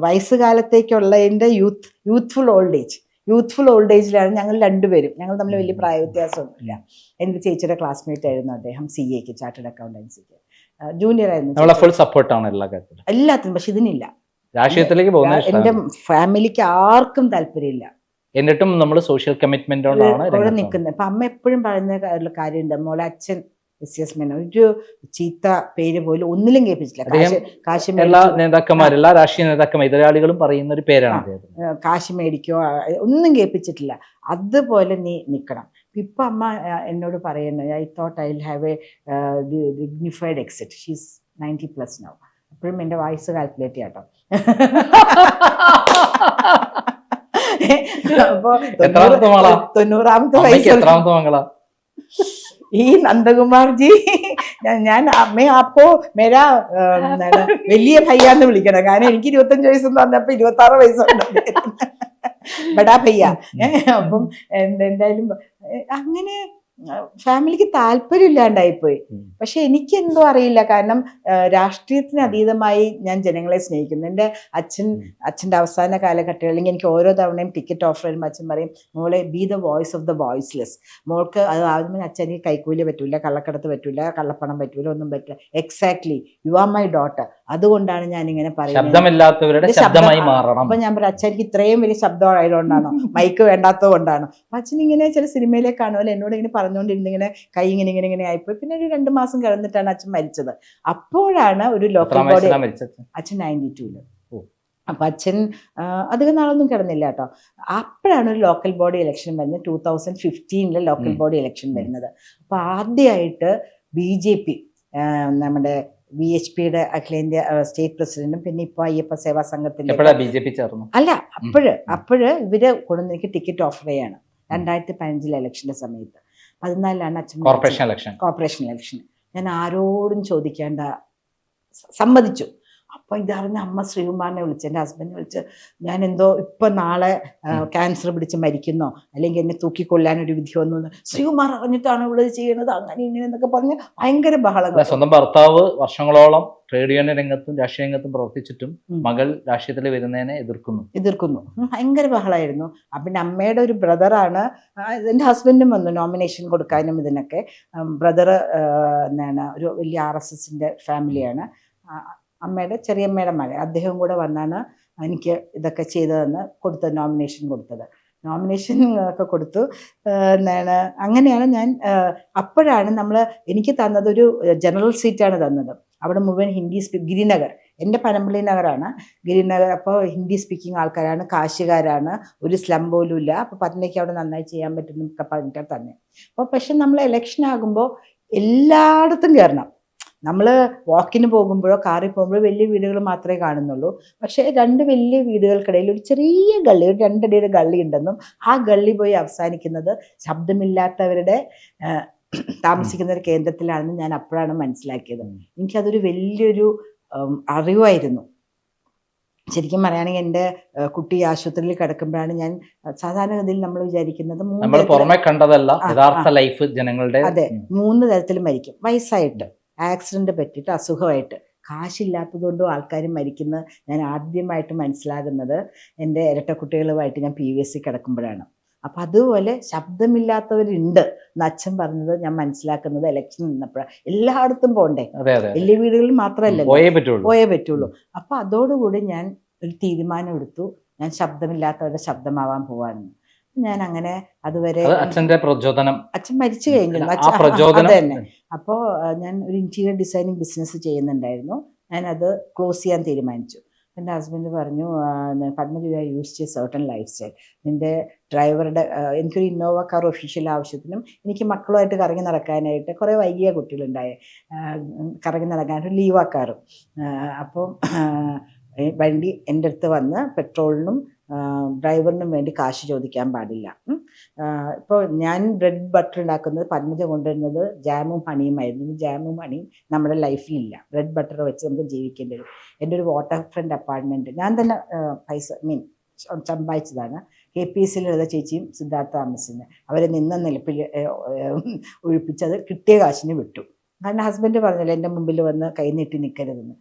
വയസ്സുകാലത്തേക്കുള്ളതിൻ്റെ യൂത്ത്ഫുൾ ഓൾഡ് ഏജിലാണ് ഞങ്ങൾ രണ്ടുപേരും. ഞങ്ങൾ തമ്മിൽ വലിയ പ്രായ വ്യത്യാസമൊന്നുമില്ല. എൻ്റെ ചേച്ചിയുടെ ക്ലാസ്മേറ്റ് ആയിരുന്നു അദ്ദേഹം, CA ചാർട്ടേഡ് അക്കൗണ്ടൻസിക്ക് ജൂനിയർ ആയിരുന്നു. ഫുൾ സപ്പോർട്ടാണ് എല്ലാത്തിനും. പക്ഷെ ഇതിനില്ല. രാഷ്ട്രീയത്തിലേക്ക് എൻ്റെ ഫാമിലിക്ക് ആർക്കും താല്പര്യമില്ല. എന്നിട്ടും നമ്മൾ സോഷ്യൽ കമ്മിറ്റ്മെന്റോടാണ് അവിടെ നിൽക്കുന്നത്. അപ്പൊ അമ്മ എപ്പോഴും പറയുന്ന കാര്യമുണ്ട്, മോളെ അച്ഛൻ SS മേനോൻ ഒരു ചീത്ത പേര് പോലും ഒന്നിലും കേൾപ്പിച്ചില്ല. കാശ് എല്ലാ നേതാക്കന്മാരും, എല്ലാ രാഷ്ട്രീയ നേതാക്കന്മാരും, എതിരാളികളും പറയുന്ന ഒരു പേരാണ്. കാശ് മേടിക്കോ ഒന്നും കേൾപ്പിച്ചിട്ടില്ല. അതുപോലെ നീ നിൽക്കണം. ഇപ്പൊ അമ്മ എന്നോട് പറയുന്നത്, I thought I will have A dignified exit. She's 90+ now. അപ്പോഴും എന്റെ വയസ്സ് കാൽക്കുലേറ്റ് ചെയ്യാട്ടോ. അപ്പൊ 90ാമത്തെ വയസ്സ് ഈ നന്ദകുമാർജി, ഞാൻ അമ്മയെ അപ്പോ മേരാ വലിയ ഭയ്യാന്ന് വിളിക്കണം. കാരണം എനിക്ക് 25 വയസ്സെന്ന് പറഞ്ഞപ്പോ 26 വയസ്സുണ്ട്, ബടാ ഭയ്യ. അപ്പം എന്തായാലും അങ്ങനെ ഫാമിലിക്ക് താല്പര്യം ഇല്ലാണ്ടായിപ്പോയി. പക്ഷെ എനിക്ക് എന്തോ അറിയില്ല, കാരണം രാഷ്ട്രീയത്തിന് അതീതമായി ഞാൻ ജനങ്ങളെ സ്നേഹിക്കുന്നു. എൻ്റെ അച്ഛൻ്റെ അവസാന കാലഘട്ടത്തിൽ, അല്ലെങ്കിൽ എനിക്ക് ഓരോ തവണയും ടിക്കറ്റ് ഓഫർ ചെയ്യുമ്പോൾ അച്ഛൻ പറയും, മോളെ B the voice of the voiceless. മോൾക്ക് അത് ആദ്യമേ അച്ഛന് കൈക്കൂലി പറ്റൂല, കള്ളക്കടത്ത് പറ്റൂല, കള്ളപ്പണം പറ്റൂല, ഒന്നും പറ്റില്ല. Exactly, you are my daughter. അതുകൊണ്ടാണ് ഞാൻ ഇങ്ങനെ പറയുന്നത്. അപ്പൊ ഞാൻ പറയാം, അച്ഛൻ എനിക്ക് ഇത്രയും വലിയ ശബ്ദം ആയതുകൊണ്ടാണോ, മൈക്ക് വേണ്ടാത്തത് കൊണ്ടാണോ? അച്ഛൻ ഇങ്ങനെ ചില സിനിമയിലേക്ക് കാണുമല്ലോ, എന്നോട് ഇങ്ങനെ പറഞ്ഞുകൊണ്ടിരുന്നിങ്ങനെ കൈ ഇങ്ങനെ ആയിപ്പോയി. പിന്നെ ഒരു 2 മാസം കിടന്നിട്ടാണ് അച്ഛൻ മരിച്ചത്. അപ്പോഴാണ് ഒരു ലോക്കൽ ബോഡി, അച്ഛൻ 92-ല്. അപ്പൊ അച്ഛൻ അധികം നാളൊന്നും കിടന്നില്ല കേട്ടോ. അപ്പോഴാണ് ഒരു ലോക്കൽ ബോഡി ഇലക്ഷൻ വരുന്നത്, 2015 ലോക്കൽ ബോഡി ഇലക്ഷൻ വരുന്നത്. അപ്പൊ ആദ്യമായിട്ട് BJP, നമ്മുടെ VHPയുടെ അഖിലേന്ത്യാ സ്റ്റേറ്റ് പ്രസിഡന്റും പിന്നെ ഇപ്പൊ അയ്യപ്പ സേവാ സംഘത്തിന്റെ അല്ല, അപ്പോഴ് ഇവര് കൊണ്ടുവന്ന് എനിക്ക് ടിക്കറ്റ് ഓഫർ ചെയ്യാണ് 2015 ഇലക്ഷന്റെ സമയത്ത്. 14-ലാണ് അച്ഛൻ കോർപ്പറേഷൻ ഇലക്ഷൻ. ഞാൻ ആരോടും ചോദിക്കേണ്ട സമ്മതിച്ചു. അപ്പൊ ഇതറിഞ്ഞ അമ്മ ശ്രീകുമാറിനെ വിളിച്ച്, എൻ്റെ ഹസ്ബൻഡിനെ വിളിച്ച്, ഞാൻ എന്തോ ഇപ്പൊ നാളെ ക്യാൻസർ പിടിച്ച് മരിക്കുന്നോ അല്ലെങ്കിൽ എന്നെ തൂക്കിക്കൊല്ലാനൊരു വിധി വന്നു, ശ്രീകുമാർ അറിഞ്ഞിട്ടാണ് ഇവിടെ ചെയ്യണത്, അങ്ങനെ ഇങ്ങനെ എന്നൊക്കെ പറഞ്ഞ് ഭയങ്കര ബഹളങ്ങൾ. സ്വന്തം ഭർത്താവ് വർഷങ്ങളോളം ട്രേഡ് യൂണിയൻ രംഗത്തും രാഷ്ട്രീയ രംഗത്തും പ്രവർത്തിച്ചിട്ടും മകൾ രാഷ്ട്രീയത്തിൽ വരുന്നതിനെ എതിർക്കുന്നു. ഭയങ്കര ബഹളമായിരുന്നു. പിന്നെ അമ്മയുടെ ഒരു ബ്രദറാണ്, എൻ്റെ ഹസ്ബൻഡും വന്നു നോമിനേഷൻ കൊടുക്കാനും ഇതിനൊക്കെ. ബ്രദർ എന്താണ് ഒരു വലിയ RSSന്റെ ഫാമിലിയാണ്. അമ്മയുടെ ചെറിയമ്മയുടെ മകൻ, അദ്ദേഹം കൂടെ വന്നാണ് എനിക്ക് ഇതൊക്കെ ചെയ്തതെന്ന് കൊടുത്തത്, നോമിനേഷൻ കൊടുത്തത്. നോമിനേഷൻ ഒക്കെ കൊടുത്തു. എന്താണ് അങ്ങനെയാണ് ഞാൻ, അപ്പോഴാണ് എനിക്ക് തന്നത് ഒരു ജനറൽ സീറ്റാണ് തന്നത്. അവിടെ മുഴുവൻ ഹിന്ദി ഗിരിനഗർ, എൻ്റെ പനമ്പള്ളി നഗറാണ് ഗിരിനഗർ. അപ്പോൾ ഹിന്ദി സ്പീക്കിംഗ് ആൾക്കാരാണ്, കാശുകാരാണ്, ഒരു സ്ലം പോലും ഇല്ല. അപ്പോൾ പത്നിക്ക് അവിടെ നന്നായി ചെയ്യാൻ പറ്റുന്നൊക്കെ പറഞ്ഞിട്ട് തന്നെ. അപ്പോൾ പക്ഷെ നമ്മൾ ഇലക്ഷൻ ആകുമ്പോൾ എല്ലായിടത്തും കയറണം. നമ്മൾ വാക്കിന് പോകുമ്പോഴോ കാറിൽ പോകുമ്പോഴോ വലിയ വീടുകൾ മാത്രമേ കാണുന്നുള്ളൂ. പക്ഷേ 2 വലിയ വീടുകൾക്കിടയിൽ ഒരു ചെറിയ ഗള്ളി, ഒരു 2 അടിയുടെ ഗള്ളി ഉണ്ടെന്നും ആ ഗള്ളി പോയി അവസാനിക്കുന്നത് ശബ്ദമില്ലാത്തവരുടെ താമസിക്കുന്ന ഒരു കേന്ദ്രത്തിലാണെന്ന് ഞാൻ അപ്പോഴാണ് മനസ്സിലാക്കിയത്. എനിക്കതൊരു വലിയൊരു അറിവായിരുന്നു. ശരിക്കും പറയുകയാണെങ്കിൽ എൻ്റെ കുട്ടി ആശുപത്രിയിൽ കിടക്കുമ്പോഴാണ് ഞാൻ, സാധാരണഗതിയിൽ നമ്മൾ വിചാരിക്കുന്നത് പുറമെ കണ്ടതല്ല യഥാർത്ഥ ലൈഫ് ജനങ്ങളുടെ, അതെ, 3 തരത്തിൽ മരിക്കും. വയസ്സായിട്ട്, ആക്സിഡന്റ് പറ്റിയിട്ട്, അസുഖമായിട്ട്. കാശില്ലാത്തതുകൊണ്ടും ആൾക്കാർ മരിക്കുന്നത് ഞാൻ ആദ്യമായിട്ട് മനസ്സിലാകുന്നത് എൻ്റെ ഇരട്ടക്കുട്ടികളുമായിട്ട് ഞാൻ PVC കിടക്കുമ്പോഴാണ്. അപ്പൊ അതുപോലെ ശബ്ദമില്ലാത്തവരുണ്ട് എന്ന് അച്ഛൻ പറഞ്ഞത് ഞാൻ മനസ്സിലാക്കുന്നത് ഇലക്ഷൻ നിന്നപ്പോഴാണ്. എല്ലായിടത്തും പോണ്ടേ, വലിയ വീടുകളിൽ മാത്രമല്ല, പോയേ പറ്റുള്ളൂ. അപ്പൊ അതോടുകൂടി ഞാൻ ഒരു തീരുമാനം എടുത്തു, ഞാൻ ശബ്ദമില്ലാത്തവരുടെ ശബ്ദമാവാൻ പോവാണെന്ന്. ഞാൻ അങ്ങനെ അതുവരെ അച്ഛൻ മരിച്ചു കഴിഞ്ഞു തന്നെ. അപ്പോൾ ഞാൻ ഒരു ഇന്റീരിയർ ഡിസൈനിങ് ബിസിനസ് ചെയ്യുന്നുണ്ടായിരുന്നു. ഞാൻ അത് ക്ലോസ് ചെയ്യാൻ തീരുമാനിച്ചു. എൻ്റെ ഹസ്ബൻഡ് പറഞ്ഞു, പത്മജ യൂസ് ചെയ്യ സർട്ടൺ ലൈഫ് സ്റ്റൈൽ, നിൻ്റെ ഡ്രൈവറുടെ, എനിക്കൊരു ഇന്നോവ കാർ ഒഫീഷ്യൽ ആവശ്യത്തിനും എനിക്ക് മക്കളുമായിട്ട് കറങ്ങി നടക്കാനായിട്ട്, കുറേ വൈകിയ കുട്ടികളുണ്ടായി, കറങ്ങി നടക്കാനായിട്ട് ലീവാ കാറും. അപ്പം വണ്ടി എൻ്റെ അടുത്ത് വന്ന് പെട്രോളിനും ഡ്രൈവറിനും വേണ്ടി കാശ് ചോദിക്കാൻ പാടില്ല. ഇപ്പോൾ ഞാൻ ബ്രെഡ് ബട്ടർ ഉണ്ടാക്കുന്നത് പത്മജ കൊണ്ടുവരുന്നത് ജാമും ഹണിയുമായിരുന്നു. ജാമും ഹണിയും നമ്മുടെ ലൈഫിലില്ല. ബ്രെഡ് ബട്ടർ വെച്ച് നമുക്ക് ജീവിക്കേണ്ടി വരും. എൻ്റെ ഒരു വാട്ടർ ഫ്രണ്ട് അപ്പാർട്ട്മെൻറ്റ് ഞാൻ തന്നെ സമ്പാദിച്ചതാണ്. KPSL ചേച്ചിയും സിദ്ധാർത്ഥ താമസിന് അവരെ നിന്ന നിലപ്പിൽ ഒഴിപ്പിച്ചത് കിട്ടിയ കാശിന് വിട്ടു. കാരണം ഹസ്ബൻഡ് പറഞ്ഞല്ലോ എൻ്റെ മുമ്പിൽ വന്ന് കൈ നീട്ടി നിൽക്കരുതെന്ന്.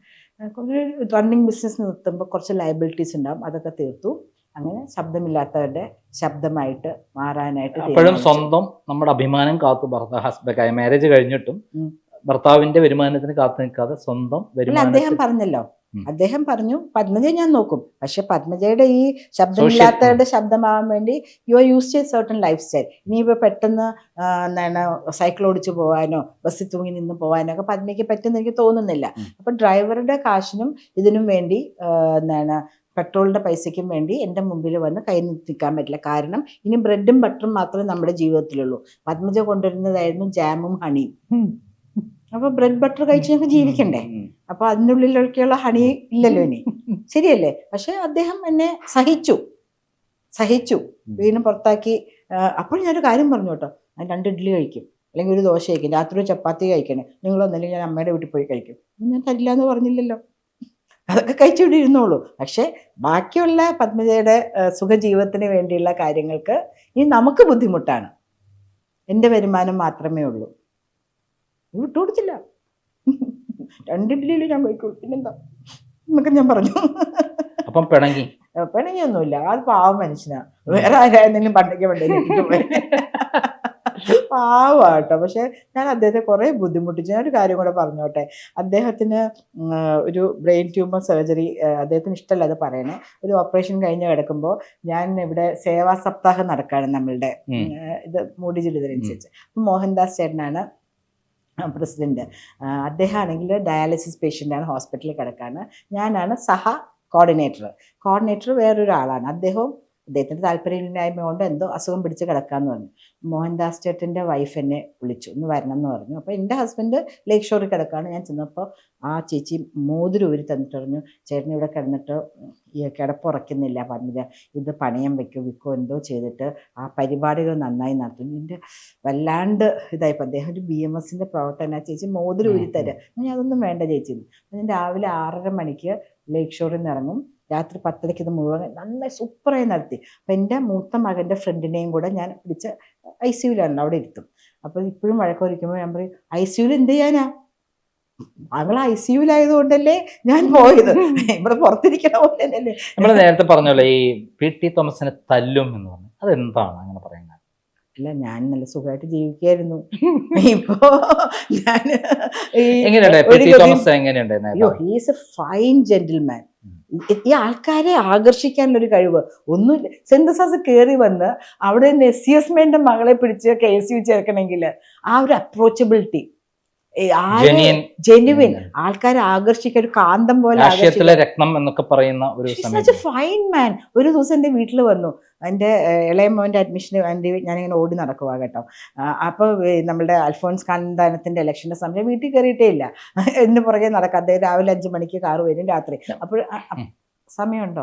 ഒരു റണ്ണിങ് ബിസിനസ് നിർത്തുമ്പോൾ കുറച്ച് ലയബിലിറ്റീസ് ഉണ്ടാവും, അതൊക്കെ തീർത്തു. അങ്ങനെ ശബ്ദമില്ലാത്തവരുടെ ശബ്ദമായിട്ട് മാറാനായിട്ട്. അപ്പോഴും സ്വന്തം നമ്മുടെ അഭിമാനം കാത്തു മാരേജ് കഴിഞ്ഞിട്ടും ഭർത്താവിന്റെ വരുമാനത്തിന് കാത്തു നിൽക്കാതെ സ്വന്തം വരുമാനം. അദ്ദേഹം പറഞ്ഞല്ലോ അദ്ദേഹം പറഞ്ഞു പത്മജ ഞാൻ നോക്കും, പക്ഷെ പത്മജയുടെ ഈ ശബ്ദമില്ലാത്തവരുടെ ശബ്ദമാവാൻ വേണ്ടി you are use to certain lifestyle. ഇനിയിപ്പോൾ പെട്ടെന്ന് എന്താണ് സൈക്കിൾ ഓടിച്ച് പോകാനോ ബസ്സിൽ തൂങ്ങി നിന്ന് പോകാനോ ഒക്കെ പത്മയ്ക്ക് പറ്റുമെന്ന് എനിക്ക് തോന്നുന്നില്ല. അപ്പം ഡ്രൈവറുടെ കാശിനും ഇതിനും വേണ്ടി എന്താണ് പെട്രോളിൻ്റെ പൈസയ്ക്കും വേണ്ടി എൻ്റെ മുമ്പിൽ വന്ന് കൈ നിൽക്കാൻ പറ്റില്ല. കാരണം ഇനി ബ്രെഡും ബട്ടറും മാത്രമേ നമ്മുടെ ജീവിതത്തിലുള്ളൂ. പത്മജ കൊണ്ടുവരുന്നതായിരുന്നു ജാമും ഹണിയും. അപ്പോൾ ബ്രെഡ് ബട്ടർ കഴിച്ച് ഞങ്ങൾക്ക് ജീവിക്കണ്ടേ? അപ്പോൾ അതിനുള്ളിലൊക്കെയുള്ള ഹണി ഇല്ലല്ലോ ഇനി, ശരിയല്ലേ? പക്ഷെ അദ്ദേഹം എന്നെ സഹിച്ചു വീണ്ടും പുറത്താക്കി. അപ്പോൾ ഞാനൊരു കാര്യം പറഞ്ഞു കേട്ടോ, ഞാൻ 2 ഇഡ്ഡലി കഴിക്കും, അല്ലെങ്കിൽ ഒരു ദോശ കഴിക്കും, രാത്രി ഒരു ചപ്പാത്തി കഴിക്കണേ, നിങ്ങളൊന്നല്ലെങ്കിൽ ഞാൻ അമ്മയുടെ വീട്ടിൽ പോയി കഴിക്കും. ഞാൻ തരില്ല എന്ന് പറഞ്ഞില്ലല്ലോ, അതൊക്കെ കഴിച്ചുകൊണ്ട് ഇരുന്നോളൂ. പക്ഷെ ബാക്കിയുള്ള പത്മജയുടെ സുഖജീവിതത്തിന് വേണ്ടിയുള്ള കാര്യങ്ങൾക്ക് ഇനി നമുക്ക് ബുദ്ധിമുട്ടാണ്. എൻ്റെ വരുമാനം മാത്രമേ ഉള്ളൂ, വിട്ടുകൊടുത്തില്ല. 2 ഇഡ്ഡലിയിൽ ഞാൻ കഴിക്കുള്ളൂ, പിന്നെന്താ എന്നൊക്കെ ഞാൻ പറഞ്ഞു. അപ്പം പിണങ്ങിയൊന്നുമില്ല, അത് പാവം മനുഷ്യനാ. വേറെ ആരായിരുന്നെങ്കിലും പണ്ടൊക്കെ പാവാട്ടോ. പക്ഷെ ഞാൻ അദ്ദേഹത്തെ കുറേ ബുദ്ധിമുട്ടിച്ചു. ഞാനൊരു കാര്യം കൂടെ പറഞ്ഞോട്ടെ. അദ്ദേഹത്തിന് ഒരു ബ്രെയിൻ ട്യൂമർ സർജറി, അദ്ദേഹത്തിന് ഇഷ്ടമല്ല അത് പറയണേ, ഒരു ഓപ്പറേഷൻ കഴിഞ്ഞ് കിടക്കുമ്പോൾ ഞാൻ ഇവിടെ സേവാ സപ്താഹം നടക്കുകയാണ് നമ്മളുടെ ഇത് മൂടി ജില്ലതനുസരിച്ച്. അപ്പം മോഹൻദാസ് ചേട്ടനാണ് പ്രസിഡന്റ്. അദ്ദേഹം ആണെങ്കിൽ ഡയാലിസിസ് പേഷ്യൻ്റാണ്, ഹോസ്പിറ്റലിൽ കിടക്കാണ്. ഞാനാണ് കോർഡിനേറ്റർ വേറൊരാളാണ്. അദ്ദേഹത്തിൻ്റെ താല്പര്യമില്ലായ്മ കൊണ്ട് എന്തോ അസുഖം പിടിച്ച് കിടക്കാമെന്ന് പറഞ്ഞു. മോഹൻദാസ് ചേട്ടൻ്റെ വൈഫ് എന്നെ വിളിച്ചു, ഒന്ന് വരണം എന്ന് പറഞ്ഞു. അപ്പോൾ എൻ്റെ ഹസ്ബൻഡ് ലേക്ക് ഷോറിൽ കിടക്കാണ്. ഞാൻ ചെന്നപ്പോൾ ആ ചേച്ചി മോതിരം ഊരി തന്നിട്ട് പറഞ്ഞു, ചേട്ടൻ ഇവിടെ കിടന്നിട്ട് ഈ കിടപ്പുറയ്ക്കുന്നില്ല പത്മജ, ഇത് പണയം വിൽക്കോ എന്തോ ചെയ്തിട്ട് ആ പരിപാടികൾ നന്നായി നടത്തുന്നു. എൻ്റെ വല്ലാണ്ട് ഇതായിപ്പോൾ. അദ്ദേഹം ഒരു BMSൻ്റെ പ്രവർത്തനം. ആ ചേച്ചി മോതിരം ഊരി തരാം. ഞാൻ അതൊന്നും വേണ്ട ചേച്ചി. ഞാൻ രാവിലെ 6:30 മണിക്ക് ലേക്ക് ഷോറിൽ നിന്ന് ഇറങ്ങും, രാത്രി 10:00 ഇത് മുഴുവൻ നന്നായി സൂപ്പറായി നടത്തി. അപ്പം എൻ്റെ മൂത്ത മകൻ്റെ ഫ്രണ്ടിനെയും കൂടെ ഞാൻ പിടിച്ച് ICUവിലാണല്ലോ, അവിടെ ഇരുത്തും. അപ്പോൾ ഇപ്പോഴും വഴക്കൊരിക്കുമ്പോൾ ഞാൻ പറയും, ICUവിൽ എന്ത് ചെയ്യാനാ? ഞങ്ങൾ ICUവിലായതുകൊണ്ടല്ലേ ഞാൻ പോയത്, ഇവിടെ പുറത്തിരിക്കണ പോലെ തന്നെയല്ലേ. നമ്മൾ നേരത്തെ പറഞ്ഞല്ലോ ഈ PT തോമസിനെ തല്ലും എന്ന് പറഞ്ഞു, അതെന്താണ് അങ്ങനെ പറയുന്നത്? അല്ല, ഞാൻ നല്ല സുഖമായിട്ട് ജീവിക്കായിരുന്നു. ഇപ്പോ ഞാൻ ഹീസ് എ ഫൈൻ ജെന്റിൽമാൻ. ഈ ആൾക്കാരെ ആകർഷിക്കാനുള്ളൊരു കഴിവ് ഒന്നുമില്ല. സെൻസസ് കയറി വന്ന് അവിടെ SCSMന്റെ മകളെ പിടിച്ച് KSU ചേർക്കണമെങ്കിൽ ആ ഒരു അപ്രോച്ചബിലിറ്റി, ജെന്യുവിൻ, ആൾക്കാരെ ആകർഷിക്കാൻ ഒരു കാന്തം പോലെ രത്നം എന്നൊക്കെ പറയുന്ന ഒരു ഫൈൻ മാൻ. ഒരു ദിവസം എൻ്റെ വീട്ടിൽ വന്നു, എൻ്റെ ഇളയ മോൻ്റെ അഡ്മിഷന് വേണ്ടി ഞാനിങ്ങനെ ഓടി നടക്കുക കേട്ടോ. അപ്പോൾ നമ്മളുടെ അൽഫോൺസ് കണ്ണന്താനത്തിൻ്റെ ഇലക്ഷൻ്റെ സമയം വീട്ടിൽ കയറിയിട്ടേ ഇല്ല, എൻ്റെ പുറകെ നടക്കാം. അദ്ദേഹം രാവിലെ 5 മണിക്ക് കാറ് വരും, രാത്രി. അപ്പോൾ സമയമുണ്ടോ?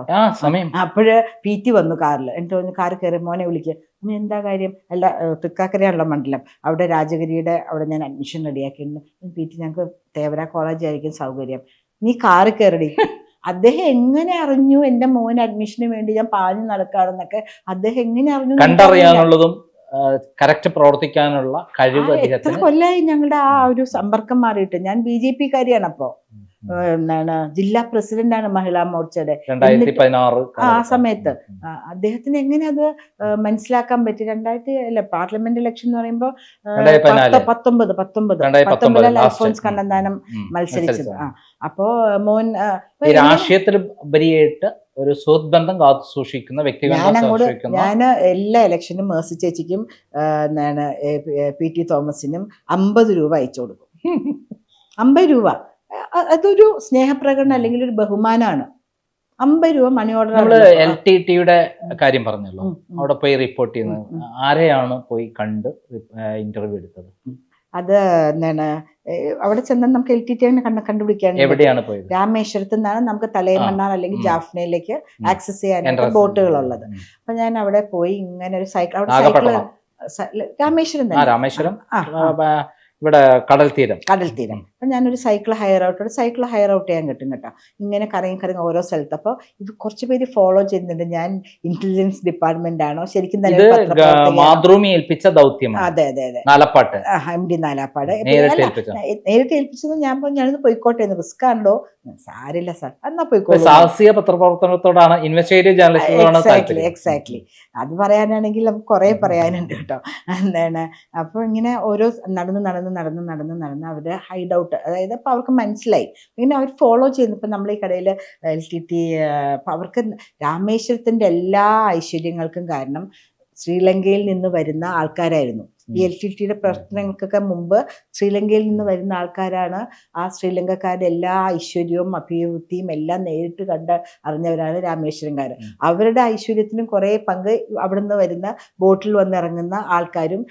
അപ്പോഴ് PT വന്നു കാറിൽ. എന്നിട്ട് പറഞ്ഞു, കാറ് കയറി മോനെ വിളിക്കുക. എന്താ കാര്യം? അല്ല, തൃക്കാക്കരയാണല്ലോ മണ്ഡലം, അവിടെ രാജഗിരിയുടെ അവിടെ ഞാൻ അഡ്മിഷൻ റെഡിയാക്കിയിട്ടുണ്ട്. PT ഞങ്ങൾക്ക് തേവര കോളേജ് ആയിരിക്കും സൗകര്യം, നീ കാറ് കയറടി. അദ്ദേഹം എങ്ങനെ അറിഞ്ഞു എൻ്റെ മോൻ അഡ്മിഷന് വേണ്ടി ഞാൻ പാഞ്ഞു നടക്കാണെന്നൊക്കെ? അദ്ദേഹം എങ്ങനെ അറിഞ്ഞു? കണ്ടറിയാനുള്ളതും കറക്റ്റ് പ്രവർത്തിക്കാനുള്ള കഴിവ്. എത്ര കൊല്ലമായി ഞങ്ങളുടെ ആ ഒരു സമ്പർക്കം മാറിയിട്ട്. ഞാൻ BJP കാരിയാണ്. അപ്പോൾ എന്താണ് ജില്ലാ പ്രസിഡന്റാണ് മഹിളാ മോർച്ചയുടെ. 2016 ആ സമയത്ത് അദ്ദേഹത്തിന് എങ്ങനെ അത് മനസ്സിലാക്കാൻ പറ്റി? 2000 പാർലമെന്റ് ഇലക്ഷൻ എന്ന് പറയുമ്പോൾ 19 അൽഫോൺസ് കണ്ണന്താനം മത്സരിച്ചത്. അപ്പോ മോൻ രാഷ്ട്രീയത്തിൽ ഉപരിയായിട്ട് ഒരു സുഹൃത്ബന്ധം കാത്തു സൂക്ഷിക്കുന്ന വ്യക്തികൾ. ഞാൻ എല്ലാ ഇലക്ഷനും മേഴ്സി ചേച്ചിക്കും എന്താണ് PT തോമസിനും 50 രൂപ അയച്ചു കൊടുക്കും. 50 രൂപ അതൊരു സ്നേഹപ്രകടനം അല്ലെങ്കിൽ ഒരു ബഹുമാനമാണ്. 50 രൂപ മണി ഓർഡർ. നമ്മള് LTTയുടെ കാര്യം പറഞ്ഞല്ലോ, അവിടെ പോയി റിപ്പോർട്ട് ചെയ്യുന്നത് ആരെയാണ് പോയി കണ്ട് ഇന്റർവ്യൂ എടുത്തത്? അത് എന്താണ് അവിടെ ചെന്നാൽ നമുക്ക് LTT കണ്ടുപിടിക്കാൻ. എവിടെയാണ് പോയത്? രാമേശ്വരത്ത് നിന്നാണ് നമുക്ക് തലയമണ്ണാർ അല്ലെങ്കിൽ ജാഫ്നയിലേക്ക് ആക്സസ് ചെയ്യാനായിട്ട് ബോട്ടുകളുള്ളത്. അപ്പൊ ഞാൻ അവിടെ പോയി ഇങ്ങനെ ഒരു സൈക്കിൾ, അവിടെ രാമേശ്വരം തന്നെ, രാമേശ്വരം ഇവിടെ കടൽ തീരം. അപ്പൊ ഞാനൊരു സൈക്കിൾ ഹയർ ഔട്ട് ചെയ്യാൻ കിട്ടും കേട്ടോ. ഇങ്ങനെ കറങ്ങി ഓരോ സ്ഥലത്ത്. അപ്പൊ ഇത് കുറച്ച് പേര് ഫോളോ ചെയ്യുന്നുണ്ട്. ഞാൻ ഇന്റലിജൻസ് ഡിപ്പാർട്ട്മെന്റ് ആണോ ശരിക്കും മാതൃഭൂമി ഏൽപ്പിച്ച ദൗത്യമാണ്. അതെ നാലപ്പാട് MD നാലാപ്പാട് നേരിട്ട് ഏൽപ്പിച്ചത്. ഞാനത് പോയിക്കോട്ടെ എന്ന്. റിസ്ക് ആണല്ലോ, സാരില്ല സാർ എന്നാ പോയിക്കോട്ടെ. സാഹസിക പത്രപ്രവർത്തനത്തോടാണ്, ഇൻവെസ്റ്റിഗേറ്റീവ് ജേർണലിസത്തോടാണ്. എക്സാക്ട്ലി. അത് പറയാനാണെങ്കിൽ നമുക്ക് കുറെ പറയാനുണ്ട് കേട്ടോ. എന്താണ് അപ്പൊ ഇങ്ങനെ ഓരോ നടന്ന് നടന്ന് അവരുടെ ഹൈഡ് ഔട്ട്, അതായത് അപ്പോൾ അവർക്ക് മനസ്സിലായി ഇങ്ങനെ അവർ ഫോളോ ചെയ്യുന്നു. ഇപ്പം നമ്മൾ ഈ കടയിൽ LTT അപ്പം അവർക്ക് രാമേശ്വരത്തിൻ്റെ എല്ലാ ഐശ്വര്യങ്ങൾക്കും കാരണം ശ്രീലങ്കയിൽ നിന്ന് വരുന്ന ആൾക്കാരായിരുന്നു. ഈ LTTയുടെ പ്രവർത്തനങ്ങൾക്കൊക്കെ മുമ്പ് ശ്രീലങ്കയിൽ നിന്ന് വരുന്ന ആൾക്കാരാണ്. ആ ശ്രീലങ്കക്കാരുടെ എല്ലാ ഐശ്വര്യവും അഭിവൃദ്ധിയും എല്ലാം നേരിട്ട് കണ്ട് അറിഞ്ഞവരാണ് രാമേശ്വരംകാർ. അവരുടെ ഐശ്വര്യത്തിനും കുറേ പങ്ക് അവിടെ നിന്ന് വരുന്ന ബോട്ടിൽ വന്നിറങ്ങുന്ന ആൾക്കാരും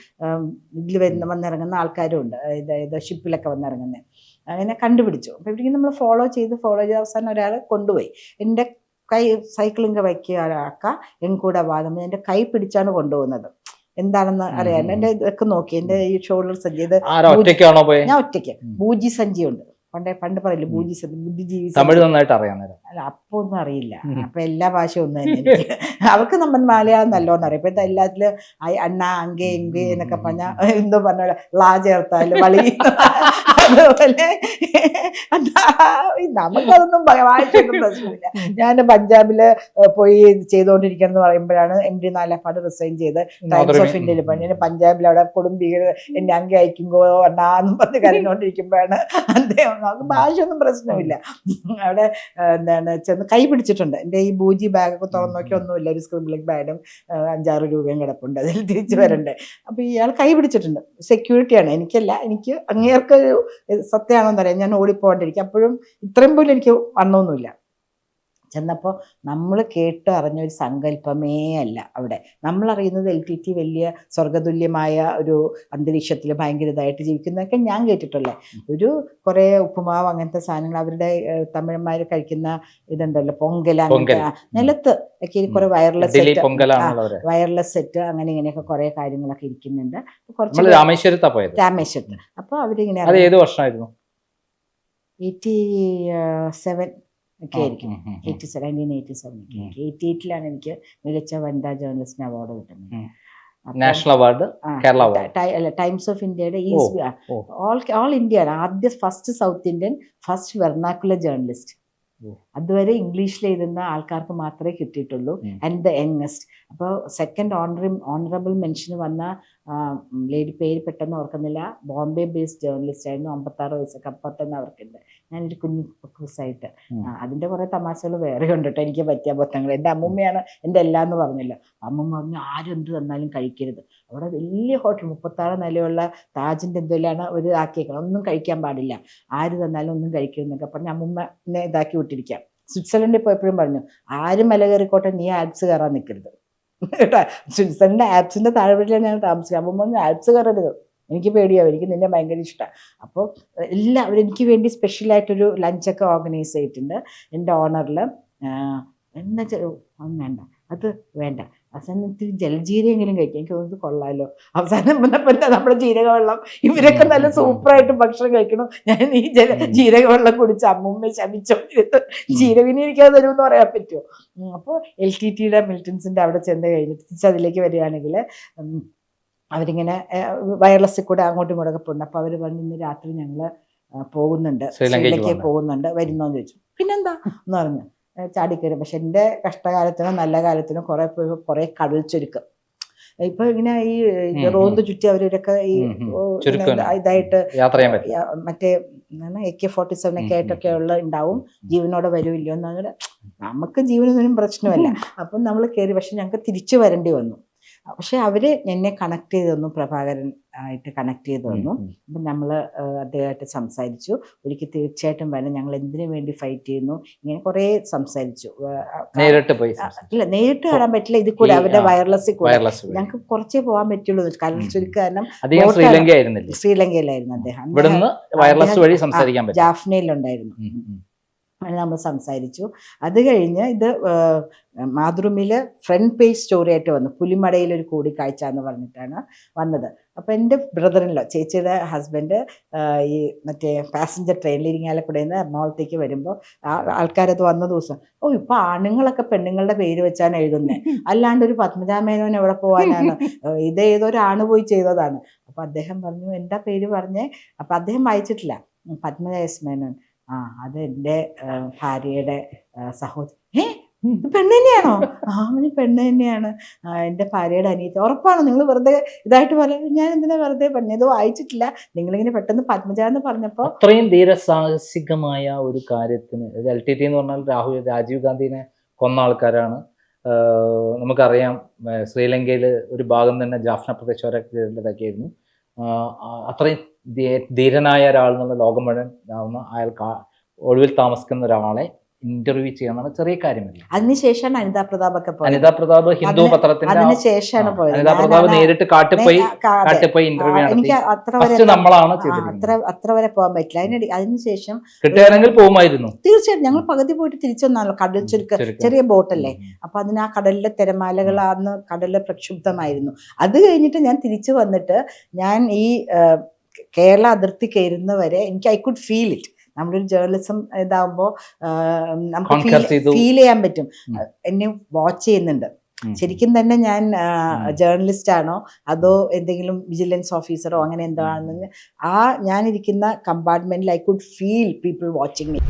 ഇതിൽ വന്നിറങ്ങുന്ന ആൾക്കാരും ഉണ്ട്, അതായത് ഷിപ്പിലൊക്കെ വന്നിറങ്ങുന്നത്. അങ്ങനെ കണ്ടുപിടിച്ചു. അപ്പോൾ ഇവിടേക്ക് നമ്മൾ ഫോളോ ചെയ്ത് അവസാനം ഒരാൾ കൊണ്ടുപോയി. എൻ്റെ കൈ സൈക്കിളിങ് വയ്ക്കുക എൻകൂടെ വാദം എൻ്റെ കൈ പിടിച്ചാണ് കൊണ്ടുപോകുന്നത്. എന്താണെന്ന് അറിയാൻ എൻ്റെ ഇതൊക്കെ നോക്കി, എൻ്റെ ഈ ഷോൾഡർ സഞ്ചി, ഇത് ഞാൻ ഒറ്റയ്ക്ക്. ബൂജി സഞ്ചിയുണ്ട്, പണ്ട് പറയില്ല ബൂജി സഞ്ചി, ബുദ്ധിജീവി തമിഴ് നന്നായിട്ട് അറിയാം. അല്ല അപ്പൊ ഒന്നും അറിയില്ല, അപ്പൊ എല്ലാ ഭാഷയും ഒന്നും തന്നെ എനിക്ക്. അവർക്ക് നമ്മൾ മലയാളം നല്ലോണം അറിയാം. ഇപ്പൊ എല്ലാത്തിലും അണ്ണ അങ്കേ എങ്കേ എന്നൊക്കെ പറഞ്ഞാൽ എന്തോ പറഞ്ഞ ലാ ചേർത്താല് വളി, അതുപോലെ നമുക്കതൊന്നും ഭാഷയൊന്നും പ്രശ്നമില്ല. ഞാൻ പഞ്ചാബില് പോയി ചെയ്തുകൊണ്ടിരിക്കണം പറയുമ്പോഴാണ് MD നാലപ്പാട് റിസൈൻ ചെയ്ത് ടൈംസ് ഓഫ് ഇന്ത്യയിൽ പോയി. പഞ്ചാബിൽ അവിടെ കുടുംബീകൾ എന്നെ അങ്കെ അയക്കുമ്പോ അണ്ണാന്നും പറഞ്ഞ് കരഞ്ഞുകൊണ്ടിരിക്കുമ്പോഴാണ് അദ്ദേഹം, നമുക്ക് ഭാഷയൊന്നും പ്രശ്നമില്ല. അവിടെ എന്താണ് ചെന്ന് കൈ പിടിച്ചിട്ടുണ്ട്. എൻ്റെ ഈ ബൂജി ബാഗൊക്കെ തുറന്നു നോക്കി ഒന്നുമില്ല, ഒരു സ്ക്രിബ്ലിംഗ് ബാഗും 5-6 രൂപയും കിടപ്പുണ്ട്, അതിൽ തിരിച്ചു വരണ്ടേ. അപ്പോൾ ഇയാൾ കൈ പിടിച്ചിട്ടുണ്ട്. സെക്യൂരിറ്റിയാണ്, എനിക്കല്ല, എനിക്ക് അങ്ങേർക്ക് സത്യമാണോന്ന് അറിയാം. ഞാൻ ഓടിപ്പോണ്ടിരിക്കും. അപ്പോഴും ഇത്രയും പോലും എനിക്ക് വണ്ണമൊന്നുമില്ല. ചെന്നപ്പോൾ നമ്മൾ കേട്ട് അറിഞ്ഞൊരു സങ്കല്പമേ അല്ല അവിടെ. നമ്മളറിയുന്നത് LTT വലിയ സ്വർഗതുല്യമായ ഒരു അന്തരീക്ഷത്തിൽ ഭയങ്കര ഇതായിട്ട് ജീവിക്കുന്നതൊക്കെ ഞാൻ കേട്ടിട്ടുള്ളേ. ഒരു കുറേ ഉപ്പുമാവ് അങ്ങനത്തെ സാധനങ്ങൾ, അവരുടെ തമിഴന്മാർ കഴിക്കുന്ന ഇതുണ്ടല്ലോ പൊങ്കൽ, അങ്ങനത്തെ നിലത്ത് ഒക്കെ കുറെ വയർലെസ് സെറ്റ് അങ്ങനെ ഇങ്ങനെയൊക്കെ കുറെ കാര്യങ്ങളൊക്കെ ഇരിക്കുന്നുണ്ട്. കുറച്ച് രാമേശ്വരത്ത്. അപ്പോൾ അവരിങ്ങനെ 87 ഒക്കെ ആയിരിക്കും, 1987 ഒക്കെ. 88 എനിക്ക് മികച്ച വനിതാ ജേർണലിസ്റ്റിന് അവാർഡ് കിട്ടുന്നത്. നാഷണൽ അവാർഡ്, ടൈംസ് ഓഫ് ഇന്ത്യയുടെ ഓൾ ഇന്ത്യ ആദ്യ first South Indian first vernacular journalist. അതുവരെ ഇംഗ്ലീഷിൽ എഴുതുന്ന ആൾക്കാർക്ക് മാത്രമേ കിട്ടിയിട്ടുള്ളൂ. And the youngest. അപ്പോൾ സെക്കൻഡ് ഓണറബിൾ മെൻഷന് വന്ന ലേഡി പേര് പെട്ടെന്ന് ഓർക്കുന്നില്ല, ബോംബെ ബേസ്ഡ് ജേർണലിസ്റ്റ് ആയിരുന്നു. 56 വയസ്സൊക്കെ അപ്പം തന്നെ അവർക്കുണ്ട്. ഞാനൊരു കുഞ്ഞു കുസായിട്ട്. അതിൻ്റെ കുറേ തമാശകൾ വേറെ ഉണ്ട് കേട്ടോ, എനിക്ക് പറ്റിയ അബദ്ധങ്ങൾ. എൻ്റെ അമ്മൂമ്മയാണ് എൻ്റെ എല്ലാം എന്ന് പറഞ്ഞല്ലോ. അമ്മൂമ്മ പറഞ്ഞു ആരും എന്ത് തന്നാലും കഴിക്കരുത്. അവിടെ വലിയ ഹോട്ടൽ 36 നിലയുള്ള താജിൻ്റെ എന്തെല്ലാം ഒരു ആക്കിയേക്കണം, ഒന്നും കഴിക്കാൻ പാടില്ല, ആര് തന്നാലും ഒന്നും കഴിക്കരുതെന്നൊക്കെ പറഞ്ഞ് അമ്മൂമ്മനെ ഇതാക്കി വിട്ടിരിക്കാം. സ്വിറ്റ്സർലൻഡിൽ പോയപ്പോഴും പറഞ്ഞു ആരും മല കയറിക്കോട്ടെ, നീ ആൽപ്സ് കയറാൻ നിൽക്കരുത് കേട്ടോ. സ്വിറ്റ്സർലൻഡിൻ്റെ ആൽപ്സിൻ്റെ താഴ്വരയിലാണ് ഞാൻ താമസിക്കുക. അമ്മൂമ്മ ആൽപ്സ് കയറരുത്, എനിക്ക് പേടിയാവും, എനിക്ക് നിന്നെ ഭയങ്കര ഇഷ്ടമാണ്. അപ്പോൾ എല്ലാവരും എനിക്ക് വേണ്ടി സ്പെഷ്യലായിട്ടൊരു ലഞ്ചൊക്കെ ഓർഗനൈസ് ചെയ്തിട്ടുണ്ട് എൻ്റെ ഓണറിൽ. എന്നാ വേണ്ട, അത് വേണ്ട, അവസാനം ഇത്തിരി ജലജീരയെങ്കിലും കഴിക്കാം, എനിക്ക് തോന്നുന്നത് കൊള്ളാമല്ലോ. അവസാനം വന്നപ്പോൾ നമ്മുടെ ജീരകവെള്ളം, ഇവരൊക്കെ നല്ല സൂപ്പറായിട്ട് ഭക്ഷണം കഴിക്കണം, ഞാൻ ഈ ജീരകവെള്ളം കുടിച്ച് അമ്മൂമ്മ ശമിച്ചോണ്ടിരുത്ത് ജീരകവിനിരിക്കാതെ തരുമെന്ന് പറയാൻ പറ്റുമോ. അപ്പോൾ LTTയുടെ മിൽട്ടൺസിൻ്റെ അവിടെ ചെന്ന് കഴിഞ്ഞിട്ട് തിരിച്ചതിലേക്ക് വരികയാണെങ്കിൽ അവരിങ്ങനെ വയർലെസ്സിൽ കൂടെ അങ്ങോട്ടും ഇങ്ങോട്ടൊക്കെ പോകുന്നുണ്ട്. അപ്പോൾ അവർ പറഞ്ഞു ഇന്ന് രാത്രി ഞങ്ങൾ പോകുന്നുണ്ട്, ശ്രീലങ്കയിൽ പോകുന്നുണ്ട്, വരുന്നോന്ന് ചോദിച്ചു. പിന്നെന്താ എന്ന് പറഞ്ഞു ചാടിക്കയറി. പക്ഷെ എൻ്റെ കഷ്ടകാലത്തിനോ നല്ല കാലത്തിനോ കുറേ കടൽ ചുരുക്കം. ഇപ്പൊ ഇങ്ങനെ ഈ റോന്ത് ചുറ്റി അവരൊക്കെ ഈ ഇതായിട്ട് മറ്റേ AK-47 ഒക്കെ ആയിട്ടൊക്കെ ഉണ്ടാവും, ജീവനോടെ വരുമില്ലോ എന്ന്. നമുക്ക് ജീവനൊന്നും പ്രശ്നമല്ല. അപ്പം നമ്മൾ കയറി. പക്ഷെ ഞങ്ങൾക്ക് തിരിച്ചു വരേണ്ടി വന്നു. പക്ഷെ അവര് എന്നെ കണക്ട് ചെയ്ത് തന്നു, പ്രഭാകരൻ ആയിട്ട് കണക്ട് ചെയ്ത് തന്നു. അപ്പം നമ്മൾ അദ്ദേഹമായിട്ട് സംസാരിച്ചു. ഒരിക്കൽ തീർച്ചയായിട്ടും വരണം, ഞങ്ങൾ എന്തിനു വേണ്ടി ഫൈറ്റ് ചെയ്യുന്നു, ഇങ്ങനെ കുറേ സംസാരിച്ചു. ഇല്ല, നേരിട്ട് കാണാൻ പറ്റില്ല, ഇത് കൂടെ അവരുടെ വയർലെസ്സിൽ കൂടെ ഞങ്ങൾക്ക് കുറച്ചേ പോകാൻ പറ്റുള്ളൂ. കടൽ ചുരുക്കം കാരണം ശ്രീലങ്കയിലായിരുന്നു അദ്ദേഹം, ജാഫ്നയിലുണ്ടായിരുന്നു. നമ്മൾ സംസാരിച്ചു. അത് കഴിഞ്ഞ് ഇത് മാതൃഭൂമിയില് ഫ്രണ്ട് പേജ് സ്റ്റോറി ആയിട്ട് വന്നു. പുലിമടയിൽ ഒരു കൂടിക്കാഴ്ച എന്ന് പറഞ്ഞിട്ടാണ് വന്നത്. അപ്പോൾ എൻ്റെ ബ്രദറിൻലോ, ചേച്ചിയുടെ ഹസ്ബൻഡ്, ഈ മറ്റേ പാസഞ്ചർ ട്രെയിനിൽ ഇരിങ്ങാലക്കുടയിൽ നിന്ന് എറണാകുളത്തേക്ക് വരുമ്പോൾ ആൾക്കാരത് വന്ന ദിവസം, ഇപ്പോൾ ആണുങ്ങളൊക്കെ പെണ്ണുങ്ങളുടെ പേര് വെച്ചാണ് എഴുതുന്നത്, അല്ലാണ്ട് ഒരു പത്മജാമേനോൻ എവിടെ പോകാനാണ്, ഇത് ഏതൊരാണ് പോയി ചെയ്തതാണ്. അപ്പോൾ അദ്ദേഹം പറഞ്ഞു എന്താ പേര് പറഞ്ഞേ. അപ്പോൾ അദ്ദേഹം വായിച്ചിട്ടില്ല. പത്മജ എസ് മേനോൻ. അത് എൻ്റെ ഭാര്യയുടെ സഹോദരി. ഇത് പെണ്ണ് തന്നെയാണോ? ആമിന് പെണ്ണ് തന്നെയാണ്, എൻ്റെ ഭാര്യയുടെ അനിയത്തി. ഉറപ്പാണോ? നിങ്ങൾ വെറുതെ ഇതായിട്ട് പോലെ. ഞാൻ എന്തിനാ വെറുതെ പറഞ്ഞത്? ഇത് വായിച്ചിട്ടില്ല, നിങ്ങളിങ്ങനെ പെട്ടെന്ന് പത്മജ എന്ന് പറഞ്ഞപ്പോൾ. അത്രയും ധീരസാഹസികമായ ഒരു കാര്യത്തിന് LTT എന്ന് പറഞ്ഞാൽ രാജീവ് ഗാന്ധിനെ കൊന്ന ആൾക്കാരാണ്. നമുക്കറിയാം ശ്രീലങ്കയിൽ ഒരു ഭാഗം തന്നെ ജാഫ്ന പ്രദേശവരൊക്കെയായിരുന്നു. അത്രയും ധീരനായ ഒരാൾ എന്നുള്ള ലോകം മുഴുവൻ അയാൾക്ക് ഒളിവിൽ താമസിക്കുന്ന ഒരാളെ ഇന്റർവ്യൂ ചെയ്യാന്നാണ് ചെറിയ കാര്യമല്ല. അതിനുശേഷമാണ് അനിതാ പ്രതാപൊക്കെ പോയത്. അനിതാ പ്രതാപ് ഹിന്ദു പത്രത്തിന്റെ അതിനുശേഷമാണ് പോയത്. അനിതാ പ്രതാപ് നേരിട്ട് കാട്ടിപ്പോയി ഇന്റർവ്യൂ എനിക്ക് നമ്മളാണ് അത്ര വരെ പോകാൻ പറ്റില്ല. അതിനുശേഷം കിട്ടുകയാണെങ്കിൽ പോകുമായിരുന്നു. തീർച്ചയായിട്ടും ഞങ്ങൾ പകുതി പോയിട്ട് തിരിച്ചു വന്നാണല്ലോ. കടൽ ചുരുക്ക ചെറിയ ബോട്ടല്ലേ, അപ്പൊ അതിന് ആ കടലിലെ തിരമാലകൾ അന്ന് കടലിലെ പ്രക്ഷുബ്ധമായിരുന്നു. അത് കഴിഞ്ഞിട്ട് ഞാൻ തിരിച്ചു വന്നിട്ട് ഞാൻ ഈ കേരള അതിർത്തി കയറുന്നവരെ എനിക്ക് ഐ കുഡ് ഫീൽ ഇറ്റ്. നമ്മുടെ ഒരു ജേർണലിസം ഇതാവുമ്പോൾ നമുക്ക് ഫീൽ ചെയ്യാൻ പറ്റും. എന്നെ വാച്ച് ചെയ്യുന്നുണ്ട്. ശരിക്കും തന്നെ ഞാൻ ജേർണലിസ്റ്റ് ആണോ അതോ എന്തെങ്കിലും വിജിലൻസ് ഓഫീസറോ അങ്ങനെ എന്താണെന്ന് ഞാനിരിക്കുന്ന കമ്പാർട്ട്മെന്റിൽ I could feel people watching me.